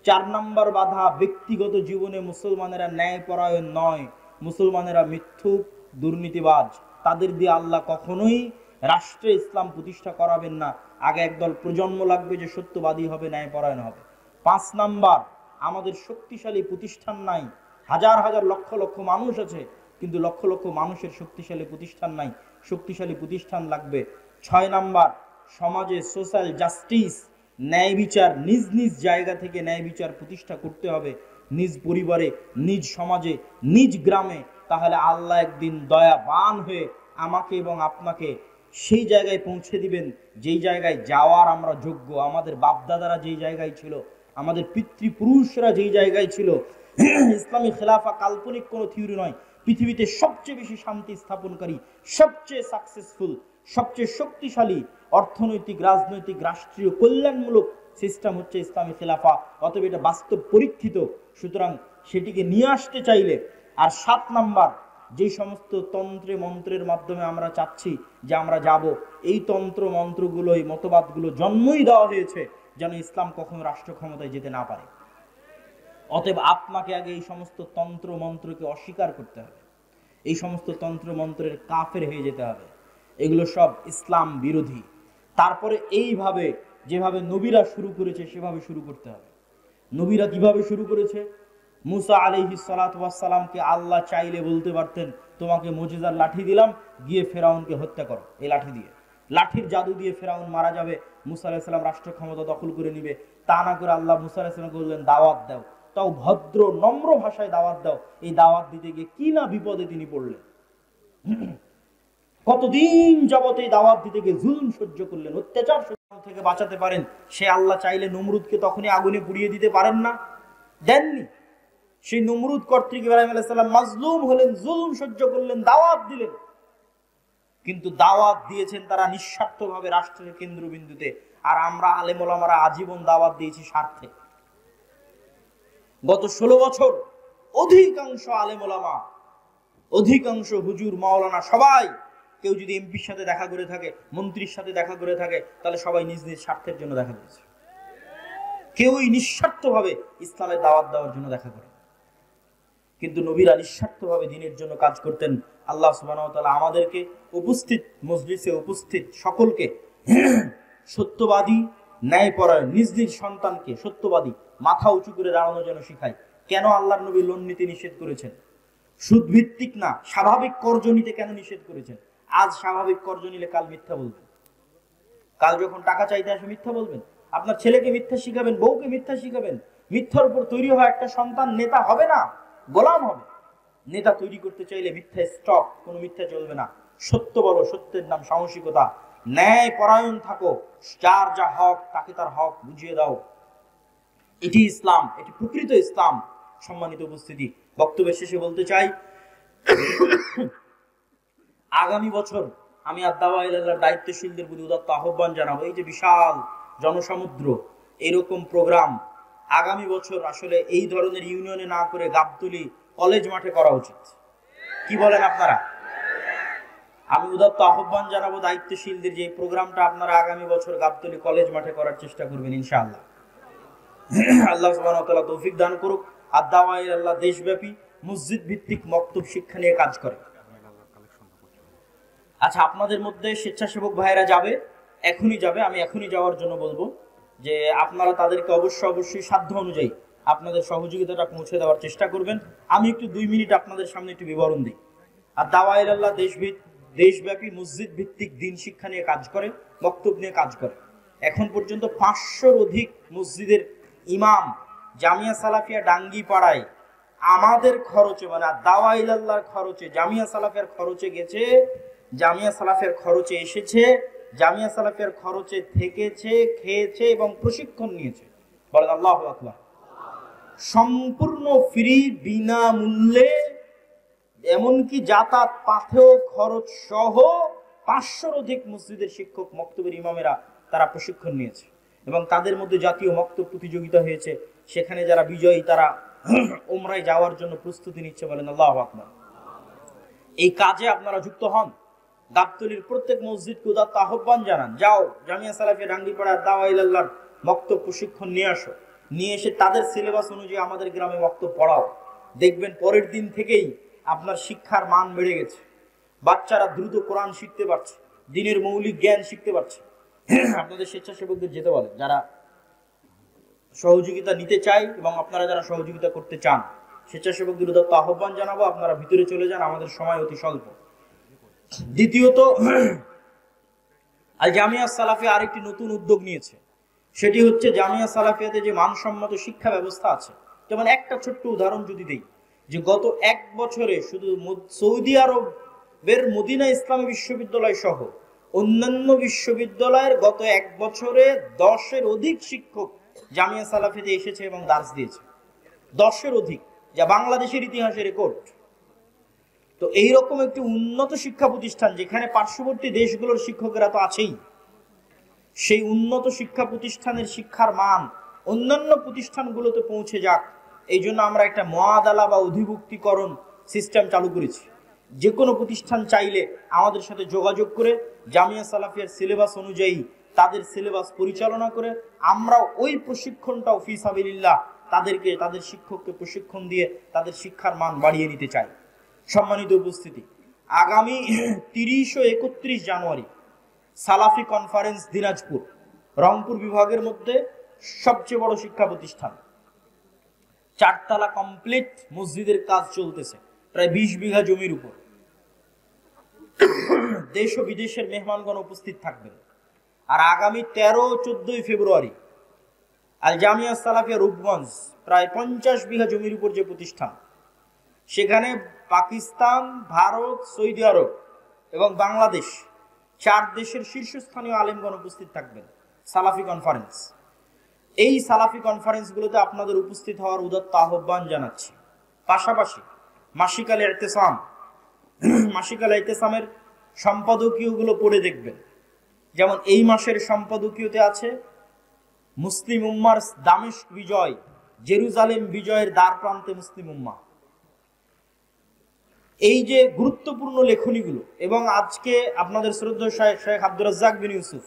4 নম্বর বাধা ব্যক্তিগত জীবনে মুসলমানেরা ন্যায়পরায়ণ নয়, মুসলমানেরা মিথ্যুক, দুর্নীতিবাজ। তাদের দিয়ে আল্লাহ কখনোই রাষ্ট্রে ইসলাম প্রতিষ্ঠা করাবেন না। আগে একদল প্রজন্ম লাগবে যে সত্যবাদী হবে, ন্যায়পরায়ণ হবে। 5 নাম্বার, আমাদের শক্তিশালী প্রতিষ্ঠান নাই। হাজার হাজার লক্ষ লক্ষ মানুষ আছে, কিন্তু লক্ষ লক্ষ মানুষের শক্তিশালী প্রতিষ্ঠান নাই। শক্তিশালী প্রতিষ্ঠান লাগবে। 6 নাম্বার, সমাজে সোশ্যাল জাস্টিস, ন্যায় বিচার, নিজ নিজ জায়গা থেকে ন্যায় বিচার প্রতিষ্ঠা করতে হবে, নিজ পরিবারে, নিজ সমাজে, নিজ গ্রামে। তাহলে আল্লাহ একদিন দয়াবান হয়ে আমাকে এবং আপনাকে সেই জায়গায় পৌঁছে দিবেন যেই জায়গায় যাওয়ার আমরা যোগ্য। আমাদের বাপদাদারা যেই জায়গায় ছিল, আমাদের পিতৃপুরুষরা যেই জায়গায় ছিল। ইসলামী খেলাফা কাল্পনিক কোনো থিওরি নয়। পৃথিবীতে সবচেয়ে বেশি শান্তি স্থাপনকারী, সবচেয়ে সাকসেসফুল, সবচেয়ে শক্তিশালী অর্থনৈতিক, রাজনৈতিক, রাষ্ট্রীয় কল্যাণমূলক সিস্টেম হচ্ছে ইসলামী খেলাফা। অতএব এটা বাস্তব পরীক্ষিত, সুতরাং সেটিকে নিয়ে আসতে চাইলে। আর 7 নাম্বার, যে সমস্ত তন্ত্রে মন্ত্রের মাধ্যমে আমরা চাচ্ছি যে আমরা যাব, এই তন্ত্র মন্ত্রগুলো, এই মতবাদগুলো জন্মই দেওয়া হয়েছে যেন ইসলাম কখনো রাষ্ট্র ক্ষমতায় যেতে না পারে। অতএব আপনাকে আগে এই সমস্ত তন্ত্র মন্ত্রকে অস্বীকার করতে হবে, এই সমস্ত তন্ত্র মন্ত্রের কাফের হয়ে যেতে হবে। এগুলো সব ইসলাম বিরোধী। তারপরে এইভাবে যেভাবে নবীরা শুরু করেছে সেভাবে শুরু করতে হবে। নবীরা কিভাবে শুরু করেছে? মুসা আলাইহিস সালাতু ওয়াস সালামকে আল্লাহ চাইলে বলতে পারতেন, তোমাকে মুজিজার লাঠি দিলাম, গিয়ে ফেরাউনকে হত্যা করো। এই লাঠি দিয়ে, লাঠির জাদু দিয়ে ফেরাউন মারা যাবে, মুসা আলাইহিস সালাম রাষ্ট্র ক্ষমতা দখল করে নিবে। তা না করে আল্লাহ মুসা আলাইহিস সালামকে বললেন, দাওয়াত দাও, তাও ভদ্র নম্র ভাষায় দাওয়াত দাও। এই দাওয়াত দিতে গিয়ে কি না বিপদে তিনি পড়লেন। কতদিন যাবত এই দাওয়াত দিতে গিয়ে জুলুম সহ্য করলেন, অত্যাচার থেকে বাঁচাতে পারেন। সে আল্লাহ চাইলে নমরুদকে তখনই আগুনে পুড়িয়ে দিতে পারেন না? দেননি। সেই নমরুদ কর্তৃক ইব্রাহিম আলাইহিস সালাম মাজলুম হলেন, জুলুম সহ্য করলেন, দাওয়াত দিলেন। কিন্তু দাওয়াত দিয়েছেন তারা নিঃস্বার্থভাবে রাষ্ট্রের কেন্দ্রবিন্দুতে, আর আমরা আলেম ওলামারা আজীবন দাওয়াত দিয়েছি স্বার্থে। গত 16 বছর অধিকাংশ আলেম ওলামা, অধিকাংশ হুজুর, মাওলানা, সবাই, কেউ যদি এমপির সাথে দেখা করে থাকে, মন্ত্রীর সাথে দেখা করে থাকে, তাহলে সবাই নিজ নিজ স্বার্থের জন্য দেখা করেছে। কেউই নিঃস্বার্থভাবে ইসলামের দাওয়াত দেওয়ার জন্য দেখা করে। কিন্তু নবীরা নিঃস্বার্থভাবে দ্বীনের জন্য কাজ করতেন। আল্লাহ সুবহানাহু ওয়া তাআলা আমাদেরকে, উপস্থিত মজলিসে উপস্থিত সকলকে সত্যবাদী, ন্যায়পরায়ণ, নিজ নিজ সন্তানকে সত্যবাদী, মাথা উঁচু করে দাঁড়ানো যেন শিখায়। কেন আল্লাহর নবী লোন নিতে নিষেধ করেছেন? সুদ ভিত্তিক না, স্বাভাবিক কর্জ নিতে কেন নিষেধ করেছেন? আজ স্বাভাবিক কর্জ নিলে কাল মিথ্যা বলবেন, কাল যখন টাকা চাইতে আসবে মিথ্যা বলবেন। আপনার ছেলেকে মিথ্যা শিখাবেন, বউকে মিথ্যা শিখাবেন। মিথ্যার উপর তৈরি হওয়া একটা সন্তান নেতা হবে না, গোলাম হবে। নেতা তৈরি করতে চাইলে মিথ্যা স্টপ, কোনো মিথ্যা চলবে না। সত্য বলো, সত্যের নাম সাহসিকতা। ন্যায় পরায়ণ থাকো, যার যা হক তাকে তার হক বুঝিয়ে দাও। এটি ইসলাম, এটি প্রকৃত ইসলাম। সম্মানিত উপস্থিতি, বক্তব্যের শেষে বলতে চাই, আগামী বছর আমি আদ-দাওয়া ইলাল্লাহর দায়িত্বশীলদের প্রতি উদাত্ত আহ্বান জানাবো। এই যে বিশাল জনসমুদ্র, এরকম প্রোগ্রাম আগামী বছর আসলে এই ধরনের ইউনিয়নে না করে গাবতলী কলেজ মাঠে করা উচিত। কি বলেন আপনারা? আমি উদাত্ত আহ্বান জানাবো দায়িত্বশীলদের যে প্রোগ্রামটা আপনারা আগামী বছর গাবতলী কলেজ মাঠে করার চেষ্টা করবেন ইনশাআল্লাহ। আল্লাহ সুবহানাহু ওয়া তাআলা তৌফিক দান করুক। আর দাওয়া ইলাল্লাহ দেশব্যাপী মসজিদ ভিত্তিক মক্তব শিক্ষা নিয়ে কাজ করে। আচ্ছা, আপনাদের মধ্যে স্বেচ্ছাসেবক ভাইরা যাবে, এখনই যাবে, আমি এখনই যাওয়ার জন্য বলবো যে আপনারা তাদেরকে অবশ্যই সাধ্য অনুযায়ী আপনাদের সহযোগিতাটা পৌঁছে দেওয়ার চেষ্টা করবেন। আমি একটু 2 মিনিট আপনাদের সামনে একটু বিবরণ দিই। আর দাওয়া ইলাল্লাহ দেশব্যাপী মসজিদ ভিত্তিক দিন শিক্ষা নিয়ে কাজ করে, বক্তব্য নিয়ে কাজ করে। এখন পর্যন্ত 500-র অধিক মসজিদের ইমাম জামিয়া সালাফিয়া ডাঙ্গি পাড়ায় আমাদের খরচে, মানে দাওয়া ইলাল্লাহর খরচে, জামিয়া সালাফিয়ার খরচে গেছে, জামিয়া সালাফিয়ার খরচে এসেছে, জামিয়া সালাফিয়ার খরচে থেকেছে, খেয়েছে এবং প্রশিক্ষণ নিয়েছে। বলেন আল্লাহু আকবার। সম্পূর্ণ ফ্রি, বিনামূল্যে, এমনকি যাতায়াত পাথেও খরচ সহ 500-র অধিক মসজিদের শিক্ষক, মক্তবের ইমামেরা তারা প্রশিক্ষণ নিয়েছে এবং তাদের মধ্যে জাতীয় মক্তব প্রতিযোগিতা হয়েছে। সেখানে যারা বিজয়ী তারা উমরায় যাওয়ার জন্য প্রস্তুতি নিচ্ছে। বলেন আল্লাহু আকবার। এই কাজে আপনারা যুক্ত হন। গাবতলীর প্রত্যেক মসজিদকে উদাত্ত আহ্বান জানান, যাও জামিয়া সালাফিয়া ডাঙ্গিপাড়ার দাওয়া ইলাল্লাহর মক্তব প্রশিক্ষণ নিয়ে আসো, নিয়ে এসে তাদের সিলেবাস অনুযায়ী আমাদের গ্রামে মক্তব পড়াও। দেখবেন পরের দিন থেকেই আপনার শিক্ষার মান বেড়ে গেছে, বাচ্চারা দ্রুত কোরআন শিখতে পারছে, দিনের মৌলিক জ্ঞান শিখতে পারছে। আপনাদের স্বেচ্ছাসেবকদের যেতে বলে, যারা সহযোগিতা নিতে চাই এবং আপনারা যারা সহযোগিতা করতে চান, স্বেচ্ছাসেবকদের উদাত্ত আহ্বান জানাবো, আপনারা ভিতরে চলে যান, আমাদের সময় অতি স্বল্প। দ্বিতীয়ত, আল জামিয়া সালাফিয়া আরেকটি নতুন উদ্যোগ নিয়েছে, সেটি হচ্ছে জামিয়া সালাফিয়াতে যে মানসম্মত শিক্ষা ব্যবস্থা আছে। যেমন একটা ছোট্ট উদাহরণ যদি দেই, যে গত 1 বছরে শুধু সৌদি আরবের মদিনা ইসলামী বিশ্ববিদ্যালয় সহ অন্যান্য বিশ্ববিদ্যালয়ের গত 1 বছরে 10-এর অধিক শিক্ষক জামিয়া সালাফিয়াতে এসেছে এবং দার্স দিয়েছে। 10-এর অধিক, যা বাংলাদেশের ইতিহাসে রেকর্ড। তো এইরকম একটি উন্নত শিক্ষা প্রতিষ্ঠান, যেখানে পার্শ্ববর্তী দেশগুলোর শিক্ষকেরা তো আছেই, সেই উন্নত শিক্ষা প্রতিষ্ঠানের শিক্ষার মান অন্যান্য প্রতিষ্ঠানগুলোতে পৌঁছে যাক, এই জন্য আমরা একটা মুআদালা বা অধিভুক্তিকরণ সিস্টেম চালু করেছি। যে কোনো প্রতিষ্ঠান চাইলে আমাদের সাথে যোগাযোগ করে জামিয়া সালাফিয়ার সিলেবাস অনুযায়ী তাদের সিলেবাস পরিচালনা করে আমরা ওই প্রশিক্ষণটাও ফি সাবিলিল্লাহ তাদেরকে, তাদের শিক্ষককে প্রশিক্ষণ দিয়ে তাদের শিক্ষার মান বাড়িয়ে নিতে চাই। সম্মানিত উপস্থিতি, আগামী 30 ও 31 জানুয়ারি সালাফি কনফারেন্স দিনাজপুর, রংপুর বিভাগের মধ্যে সবচেয়ে বড় শিক্ষা প্রতিষ্ঠান, 4 তলা কমপ্লিট মসজিদের কাজ চলতেছে, প্রায় 20 বিঘা জমির উপর। দেশ ও বিদেশের মেহমানগণ উপস্থিত থাকবেন। আর আগামী 13-14 ফেব্রুয়ারি আল জামিয়া সালাফিয়া রূপগঞ্জ, প্রায় 50 বিঘা জমির উপর যে প্রতিষ্ঠান, সেখানে পাকিস্তান, ভারত, সৌদি আরব এবং বাংলাদেশ 4 দেশের শীর্ষস্থানীয় আলেমগণ উপস্থিত থাকবেন। সালাফি কনফারেন্স, এই সালাফি কনফারেন্সগুলোতে আপনাদের উপস্থিত হওয়ার উদাত্ত আহ্বান জানাচ্ছি। পাশাপাশি মাসিক আল ইতিসাম, মাসিক আল ইতিসামের সম্পাদকীয়গুলো পড়ে দেখবেন। যেমন এই মাসের সম্পাদকীয়তে আছে মুসলিম উম্মার দামেস্ক বিজয়, জেরুজালেম বিজয়ের দ্বার প্রান্তে মুসলিম উম্মাহ, এই যে গুরুত্বপূর্ণ লেখনীগুলো। এবং আজকে আপনাদের শ্রদ্ধেয় শেখ আব্দুর রাজ্জাক বিন ইউসুফ,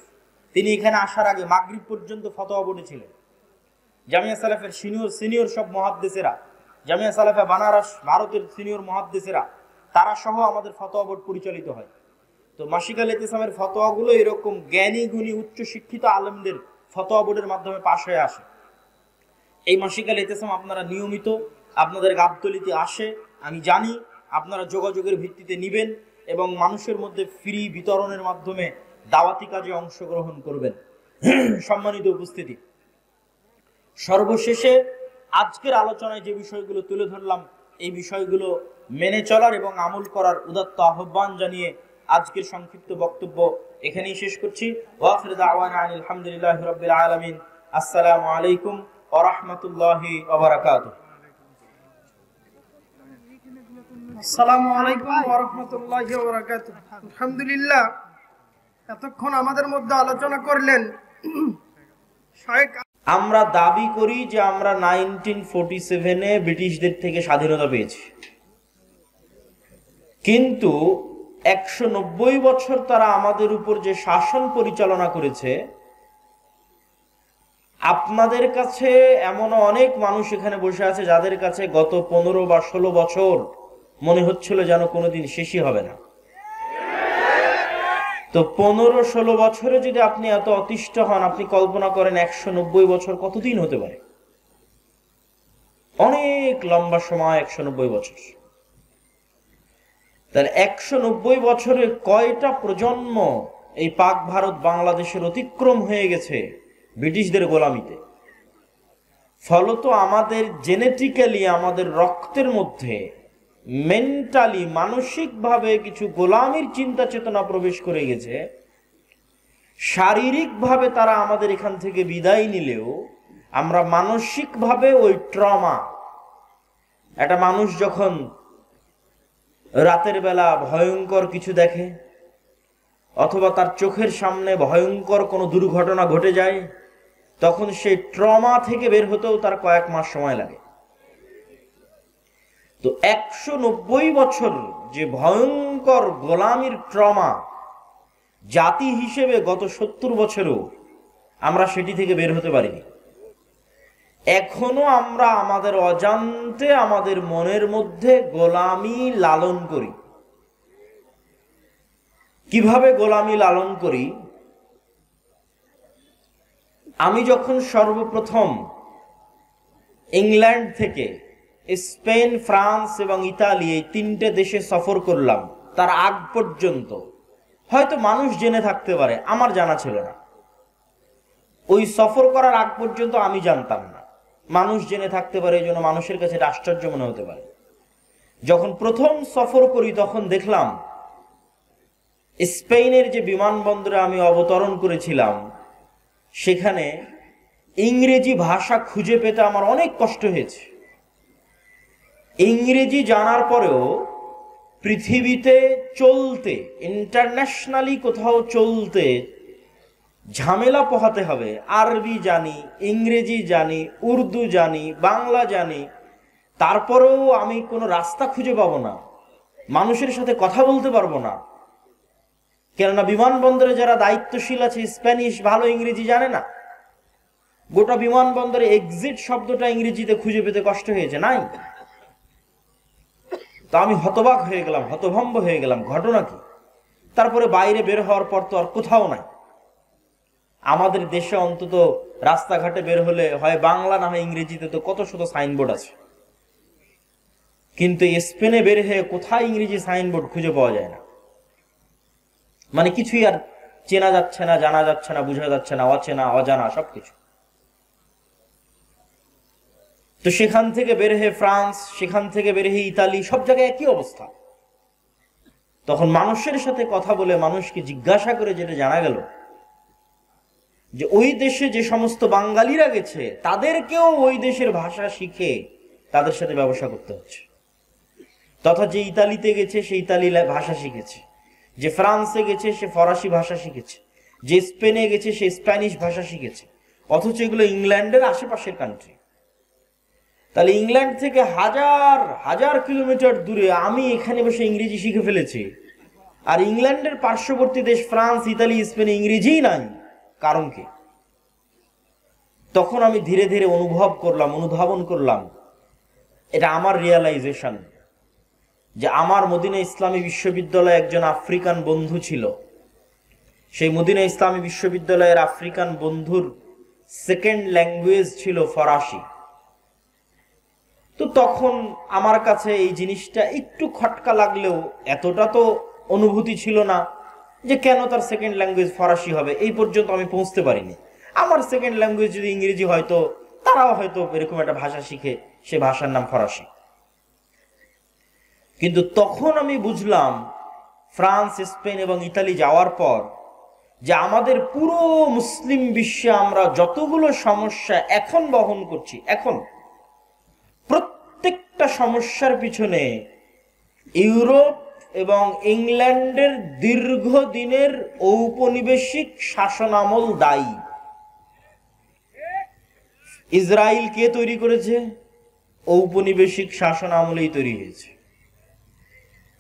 তিনি এখানে আসার আগে মাগরিব পর্যন্ত ফতোয়া বোর্ডে ছিলেন। জামিয়া সালাফের সিনিয়র সব মুহাদ্দিসেরা, জামিয়া সালাফিয়া বানারস ভারতের সিনিয়র মুহাদ্দিসেরা, তারা সহ আমাদের ফতোয়া বোর্ড পরিচালিত হয়। তো মাসিক আল ইতিসামের ফতোয়াগুলো এরকম জ্ঞানী গুণী উচ্চ শিক্ষিত আলেমদের ফতোয়া বোর্ডের মাধ্যমে পাশ হয়ে আসে। এই মাসিক আল ইতিসাম আপনারা নিয়মিত আপনাদের গাবতলীতে আসে, আমি জানি। আপনারা যোগাযোগের ভিত্তিতে নিবেন এবং মানুষের মধ্যে ফ্রি বিতরণের মাধ্যমে দাওয়াতি কাজে অংশগ্রহণ করবেন। সম্মানিত উপস্থিতি, সর্বশেষে আজকের আলোচনায় যে বিষয়গুলো তুলে ধরলাম, এই বিষয়গুলো মেনে চলার এবং আমল করার উদাত্ত আহ্বান জানিয়ে আজকের সংক্ষিপ্ত বক্তব্য এখানেই শেষ করছি। ওয়া আখিরু দাওয়ানা আলহামদুলিল্লাহি রাব্বিল আলামিন। আসসালামু আলাইকুম ওয়া রাহমাতুল্লাহি ওয়া বারাকাতুহু। আসসালামু আলাইকুম ওয়া রাহমাতুল্লাহি ওয়া বারাকাতুহু। আলহামদুলিল্লাহ, এতক্ষণ আমাদের মধ্যে আলোচনা করলেন শেখ আমরা দাবি করি যে আমরা 1947-এ ব্রিটিশদের থেকে স্বাধীনতা পেয়েছি, কিন্তু 190 বছর তারা আমাদের উপর যে শাসন পরিচালনা করেছে, আপনাদের কাছে এমন অনেক মানুষ এখানে বসে আছে যাদের কাছে গত 15 বা 16 বছর মনে হচ্ছিল যেন কোনোদিন শেষই হবে না। তো 15-16 বছরে যদি আপনি এত অতিষ্ঠ হন, আপনি কল্পনা করেন 190 বছর কতদিন হতে পারে। অনেক লম্বা সময় 190 বছর। তাহলে 190 বছরে কয়টা প্রজন্ম এই পাক ভারত বাংলাদেশের অতিক্রম হয়ে গেছে ব্রিটিশদের গোলামিতে। ফলত আমাদের জেনেটিক্যালি, আমাদের রক্তের মধ্যে মেন্টালি, মানসিকভাবে কিছু গোলামির চিন্তা চেতনা প্রবেশ করে গেছে। শারীরিকভাবে তারা আমাদের এখান থেকে বিদায় নিলেও আমরা মানসিকভাবে ওই ট্রমা, একটা মানুষ যখন রাতের বেলা ভয়ঙ্কর কিছু দেখে অথবা তার চোখের সামনে ভয়ঙ্কর কোনো দুর্ঘটনা ঘটে যায়, তখন সেই ট্রমা থেকে বের হতেও তার কয়েক মাস সময় লাগে। তো 190 বছর যে ভয়ঙ্কর গোলামির ট্রমা, জাতি হিসেবে গত 70 বছরেও আমরা সেটি থেকে বের হতে পারিনি। এখনো আমরা আমাদের অজান্তে আমাদের মনের মধ্যে গোলামি লালন করি। কিভাবে গোলামি লালন করি? আমি যখন সর্বপ্রথম ইংল্যান্ড থেকে স্পেন, ফ্রান্স এবং ইতালি, এই 3টে দেশে সফর করলাম, তার আগ পর্যন্ত হয়তো মানুষ জেনে থাকতে পারে, আমার জানা ছিল না। ওই সফর করার আগ পর্যন্ত আমি জানতাম না। মানুষ জেনে থাকতে পারে, এই জন্য মানুষের কাছে এটা আশ্চর্য মনে হতে পারে। যখন প্রথম সফর করি তখন দেখলাম স্পেনের যে বিমানবন্দরে আমি অবতরণ করেছিলাম, সেখানে ইংরেজি ভাষা খুঁজে পেতে আমার অনেক কষ্ট হয়েছে। ইংরেজি জানার পরেও পৃথিবীতে চলতে, ইন্টারন্যাশনালি কোথাও চলতে ঝামেলা পোহাতে হবে। আরবি জানি, ইংরেজি জানি, উর্দু জানি, বাংলা জানি, তারপরেও আমি কোনো রাস্তা খুঁজে পাবো না, মানুষের সাথে কথা বলতে পারবো না। কেননা বিমানবন্দরে যারা দায়িত্বশীল আছে স্প্যানিশ ভালো, ইংরেজি জানে না। গোটা বিমানবন্দরে এক্সিট শব্দটা ইংরেজিতে খুঁজে পেতে কষ্ট হয়েছে, নাই। তো আমি হতবাক হয়ে গেলাম, হতভম্ব হয়ে গেলাম, ঘটনা কি? তারপরে বাইরে বের হওয়ার পর তো আর কোথাও নাই। আমাদের দেশে অন্তত রাস্তাঘাটে বের হলে হয় বাংলা না হয় ইংরেজিতে তো কত শত সাইনবোর্ড আছে, কিন্তু স্পেনে বের হয়ে কোথায় ইংরেজি সাইনবোর্ড খুঁজে পাওয়া যায় না। মানে কিছুই আর চেনা যাচ্ছে না, জানা যাচ্ছে না, বোঝা যাচ্ছে না, অচেনা অজানা সবকিছু। তো সেখান থেকে বের হয়ে ফ্রান্স, সেখান থেকে বের হয়ে ইতালি, সব জায়গায় একই অবস্থা। তখন মানুষের সাথে কথা বলে, মানুষকে জিজ্ঞাসা করে যেটা জানা গেল যে ওই দেশে যে সমস্ত বাঙালিরা গেছে তাদেরকেও ওই দেশের ভাষা শিখে তাদের সাথে ব্যবসা করতে হচ্ছে। তথা যে ইতালিতে গেছে সে ইতালি ভাষা শিখেছে, যে ফ্রান্সে গেছে সে ফরাসি ভাষা শিখেছে, যে স্পেনে গেছে সে স্প্যানিশ ভাষা শিখেছে, অথচ এগুলো ইংল্যান্ডের আশেপাশের কান্ট্রি। তাহলে ইংল্যান্ড থেকে হাজার হাজার কিলোমিটার দূরে আমি এখানে বসে ইংরেজি শিখে ফেলেছি, আর ইংল্যান্ডের পার্শ্ববর্তী দেশ ফ্রান্স, ইতালি, স্পেনে ইংরেজিই নাই। কারণ কি? তখন আমি ধীরে ধীরে অনুধাবন করলাম, এটা আমার রিয়ালাইজেশন, যে আমার মদিনা ইসলামী বিশ্ববিদ্যালয়ে একজন আফ্রিকান বন্ধু ছিল। সেই মদিনা ইসলামী বিশ্ববিদ্যালয়ের আফ্রিকান বন্ধুর সেকেন্ড ল্যাঙ্গুয়েজ ছিল ফরাসি। তো তখন আমার কাছে এই জিনিসটা একটু খটকা লাগলেও এতটা তো অনুভূতি ছিল না যে কেন তার সেকেন্ড ল্যাঙ্গুয়েজ ফরাসি হবে, এই পর্যন্ত আমি পৌঁছতে পারিনি। আমার সেকেন্ড ল্যাঙ্গুয়েজ যদি ইংরেজি হয়তো তারাও হয়তো এরকম একটা ভাষা শিখে, সে ভাষার নাম ফরাসি। কিন্তু তখন আমি বুঝলাম ফ্রান্স, স্পেন এবং ইতালি যাওয়ার পর যে আমাদের পুরো মুসলিম বিশ্বে আমরা যতগুলো সমস্যা এখন বহন করছি, এখন প্রত্যেকটা সমস্যার পিছনে ইউরোপ এবং ইংল্যান্ডের দীর্ঘদিনের ঔপনিবেশিক শাসনামল দায়ী। ইসরায়েল কে তৈরি করেছে? ঔপনিবেশিক শাসন আমলেই তৈরি হয়েছে।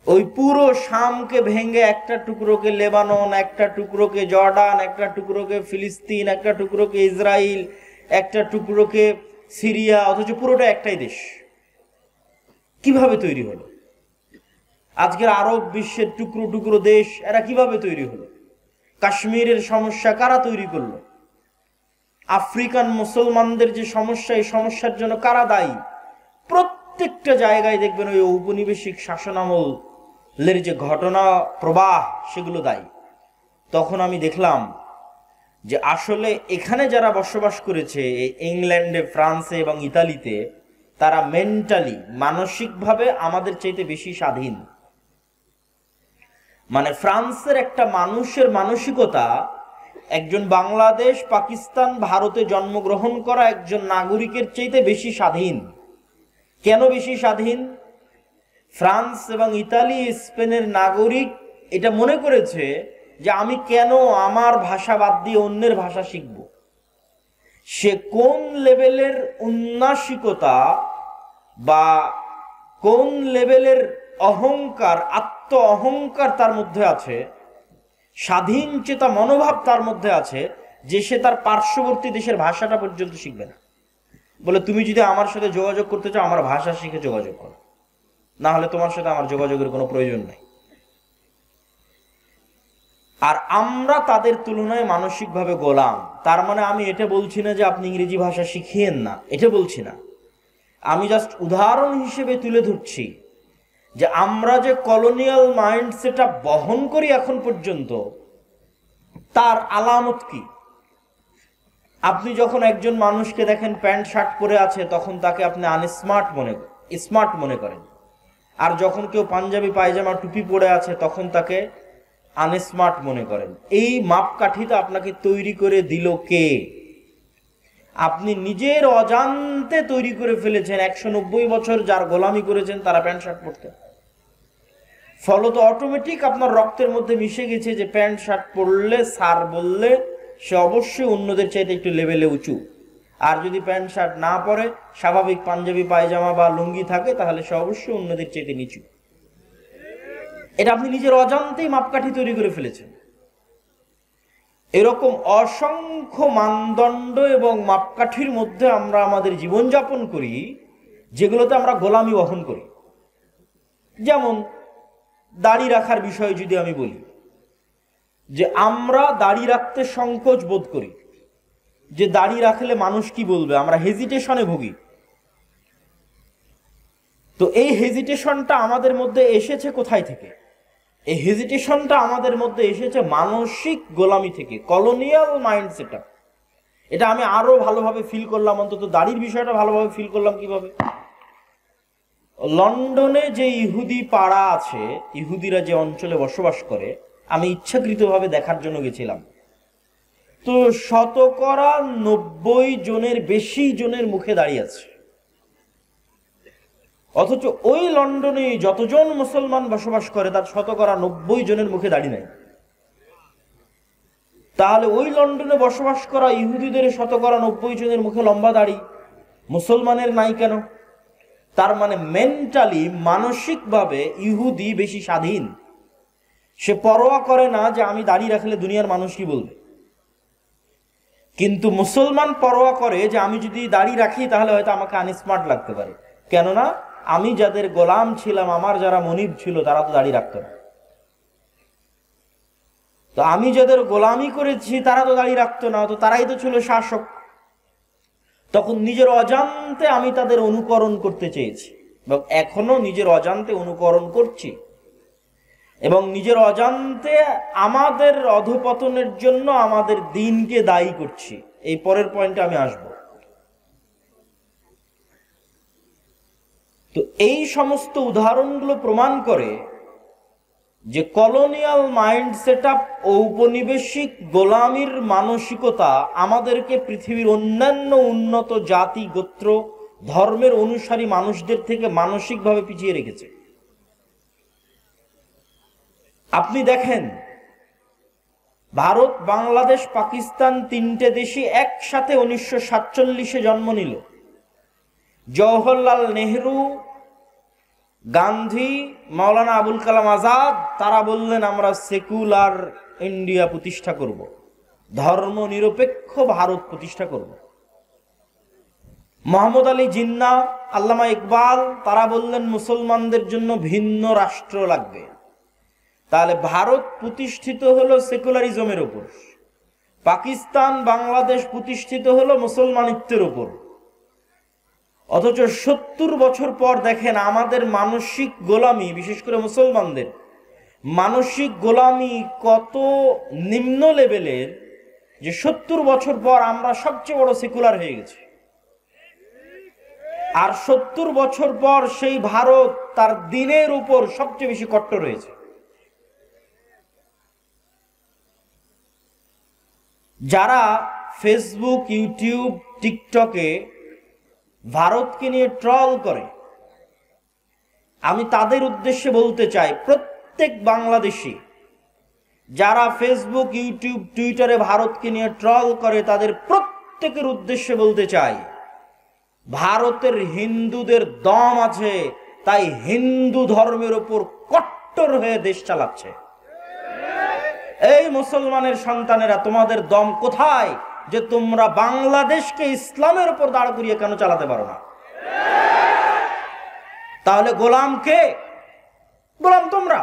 ওই পুরো শামকে ভেঙে একটা টুকরোকে লেবানন, একটা টুকরোকে জর্ডান, একটা টুকরোকে ফিলিস্তিন, একটা টুকরোকে ইসরায়েল, একটা টুকরোকে সিরিয়া, অথচ পুরোটা একটাই দেশ। কিভাবে তৈরি হলো? আজকের আরব বিশ্বের টুকরো টুকরো দেশ, এরা কিভাবে তৈরি হলো? কাশ্মীরের সমস্যা কারা তৈরি করলো? আফ্রিকান মুসলমানদের যে সমস্যা, এই সমস্যার জন্য কারা দায়ী? প্রত্যেকটা জায়গায় দেখবেন ওই ঔপনিবেশিক শাসনামলের যে ঘটনা প্রবাহ, সেগুলো দায়ী। তখন আমি দেখলাম যে আসলে এখানে যারা বসবাস করেছে, ইংল্যান্ডে, ফ্রান্সে এবং ইতালিতে, তারা মেন্টালি, মানসিকভাবে আমাদের চাইতে বেশি স্বাধীন। মানে ফ্রান্সের একটা মানুষের মানসিকতা একজন বাংলাদেশ, পাকিস্তান, ভারতে জন্মগ্রহণ করা একজন নাগরিকের চাইতে বেশি স্বাধীন। কেন বেশি স্বাধীন? ফ্রান্স এবং ইতালি, স্পেনের নাগরিক এটা মনে করেছে যে আমি কেন আমার ভাষা বাদ দিয়ে অন্যের ভাষা শিখব। সে কোন লেভেলের উন্নাসিকতা বা কোন লেভেলের অহংকার, আত্ম অহংকার তার মধ্যে আছে, স্বাধীন চেতা মনোভাব তার মধ্যে আছে, যে সে তার পার্শ্ববর্তী দেশের ভাষাটা পর্যন্ত শিখবে না। বলে তুমি যদি আমার সাথে যোগাযোগ করতে চাও, আমার ভাষা শিখে যোগাযোগ করো, না হলে তোমার সাথে আমার যোগাযোগের কোনো প্রয়োজন নাই। আর আমরা তাদের তুলনায় মানসিকভাবে গোলাম। তার মানে আমি এটা বলছি না যে আপনি ইংরেজি ভাষা শিখিয়েন না, এটা বলছি না। আমি জাস্ট উদাহরণ হিসেবে তুলে ধরছি যে আমরা যে কলোনিয়াল মাইন্ডসেটটা বহন করি এখন পর্যন্ত, তার আলামত কি? আপনি যখন একজন মানুষকে দেখেন প্যান্ট শার্ট পরে আছে, তখন তাকে আপনি স্মার্ট মনে করেন। আর যখন কেউ পাঞ্জাবি পায়জামা টুপি পরে আছে, তখন তাকে আনস্মার্ট মনে করেন। এই মাপকাঠিটা আপনাকে তৈরি করে দিল কে? আপনি নিজের অজান্তে তৈরি করে ফেলেছেন। 190 বছর যার গোলামি করেছেন, তারা প্যান্ট শার্ট পরতেন। ফলত অটোমেটিক আপনার রক্তের মধ্যে মিশে গেছে যে প্যান্ট শার্ট পরলে, স্যার বললে, সে অবশ্যই অন্যদের চাইতে একটু লেভেলে উঁচু। আর যদি প্যান্ট শার্ট না পরে, স্বাভাবিক পাঞ্জাবি পায়জামা বা লুঙ্গি থাকে, তাহলে সে অবশ্যই অন্যদের চাইতে নিচু। এটা আপনি নিজের অজান্তেই মাপকাঠি তৈরি করে ফেলেছেন। এরকম অসংখ্য মানদণ্ড এবং মাপকাঠির মধ্যে আমরা আমাদের জীবনযাপন করি, যেগুলোতে আমরা গোলামি বহন করি। যেমন দাড়ি রাখার বিষয়ে যদি আমি বলি, যে আমরা দাড়ি রাখতে সংকোচ বোধ করি, যে দাড়ি রাখলে মানুষ কি বলবে, আমরা হেজিটেশনে ভুগি। তো এই হেজিটেশনটা আমাদের মধ্যে এসেছে কোথায় থেকে? এই হেজিটেশনটা আমাদের মধ্যে এসেছে মানসিক গোলামি থেকে, কলোনিয়াল মাইন্ডসেট। এটা আমি আরো ভালোভাবে ফিল করলাম, অন্তত দাড়ির বিষয়টা ভালোভাবে ফিল করলাম কিভাবে? লন্ডনে যে ইহুদি পাড়া আছে, ইহুদিরা যে অঞ্চলে বসবাস করে, আমি ইচ্ছাকৃতভাবে দেখার জন্য গেছিলাম। তো 90% জনের বেশি জনের মুখে দাঁড়িয়ে আছে। অথচ ওই লন্ডনে যতজন মুসলমান বসবাস করে, তার 90% জনের মুখে দাড়ি নাই। তাহলে ওই লন্ডনে বসবাস করা ইহুদিদের 90% জনের মুখে লম্বা দাড়ি, মুসলমানের নাই কেন? তার মানে মেন্টালি, মানসিকভাবে ইহুদি বেশি স্বাধীন। সে পরোয়া করে না যে আমি দাড়ি রাখলে দুনিয়ার মানুষ কি বলবে। কিন্তু মুসলমান পরোয়া করে যে আমি যদি দাড়ি রাখি, তাহলে হয়তো আমাকে আনস্মার্ট লাগতে পারে। কেননা আমি যাদের গোলাম ছিলাম, আমার যারা মনিব ছিল, তারা তো দাড়ি রাখতো না। তো আমি যাদের গোলামি করেছি, তারা তো দাড়ি রাখতো না, তো তারাই তো ছিল শাসক। তখন নিজের অজান্তে আমি তাদের অনুকরণ করতে চেয়েছি, এবং এখনো নিজের অজান্তে অনুকরণ করছি, এবং নিজের অজান্তে আমাদের অধঃপতনের জন্য আমাদের দিনকে দায়ী করছি। এই পরের পয়েন্টে আমি আসব। তো এই সমস্ত উদাহরণগুলো প্রমাণ করে যে কলোনিয়াল মাইন্ড সেটআপ, ঔপনিবেশিক গোলামির মানসিকতা আমাদেরকে পৃথিবীর অন্যান্য উন্নত জাতি, গোত্র, ধর্মের অনুসারী মানুষদের থেকে মানসিকভাবে পিছিয়ে রেখেছে। আপনি দেখেন ভারত, বাংলাদেশ, পাকিস্তান তিনটে দেশই একসাথে 1947-এ জন্ম নিল। জওহরলাল নেহরু, গান্ধী, মাওলানা আবুল কালাম আজাদ তারা বললেন আমরা সেকুলার ইন্ডিয়া প্রতিষ্ঠা করব, ধর্ম নিরপেক্ষ ভারত প্রতিষ্ঠা করব। মোহাম্মদ আলী জিন্না, আল্লামা ইকবাল তারা বললেন মুসলমানদের জন্য ভিন্ন রাষ্ট্র লাগবে। তাহলে ভারত প্রতিষ্ঠিত হলো সেকুলারিজমের উপর, পাকিস্তান, বাংলাদেশ প্রতিষ্ঠিত হলো মুসলমানিত্বের উপর। অথচ 70 বছর পর দেখেন আমাদের মানসিক গোলামি, বিশেষ করে মুসলমানদের মানসিক গোলামি কত নিম্ন লেভেলের যে 70 বছর পর আমরা সবচেয়ে বড় সেকুলার হয়ে গেছি। আর 70 বছর পর সেই ভারত তার দিনের উপর সবচেয়ে বেশি কট্টর হয়েছে। যারা ফেসবুক, ইউটিউব, টিকটকে ভারতকে নিয়ে ট্রল করে, আমি তাদের উদ্দেশ্যে বলতে চাই, প্রত্যেক বাংলাদেশি যারা ফেসবুক, ইউটিউব, টুইটারে ভারতকে নিয়ে ট্রল করে তাদের প্রত্যেকের উদ্দেশ্যে বলতে চাই, ভারতের হিন্দুদের দম আছে, তাই হিন্দু ধর্মের উপর কট্টর হয়ে দেশ চালাচ্ছে। এই মুসলমানের সন্তানেরা, তোমাদের দম কোথায় যে তোমরা বাংলাদেশকে ইসলামের উপর দাঁড় করিয়ে কেন চালাতে পারো না? তাহলে গোলাম কে? গোলাম তোমরা।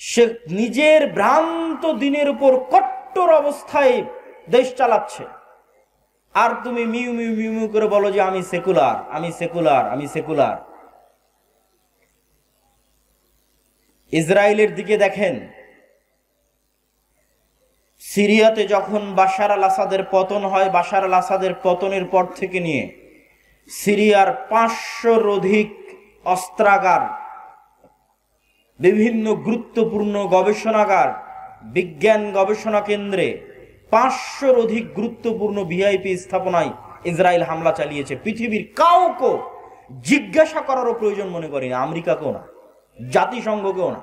সে নিজের ভ্রান্ত দিনের উপর কট্টর অবস্থায় দেশ চালাচ্ছে, আর তুমি মিউ মিউ মিউ মিউ করে বলো যে আমি সেকুলার, আমি সেকুলার, আমি সেকুলার। ইসরায়েলের দিকে দেখেন, সিরিয়াতে যখন বাশার আল আসাদের পতন হয়, বাশার আল আসাদের পতনের পর থেকে নিয়ে সিরিয়ার 500-র অধিক অস্ত্রাগার, বিভিন্ন গুরুত্বপূর্ণ গবেষণাগার, বিজ্ঞান গবেষণা কেন্দ্রে 500-র অধিক গুরুত্বপূর্ণ ভিআইপি স্থাপনায় ইসরায়েল হামলা চালিয়েছে। পৃথিবীর কাউকে জিজ্ঞাসা করারও প্রয়োজন মনে করি না, আমেরিকাকেও না, জাতিসংঘকেও না।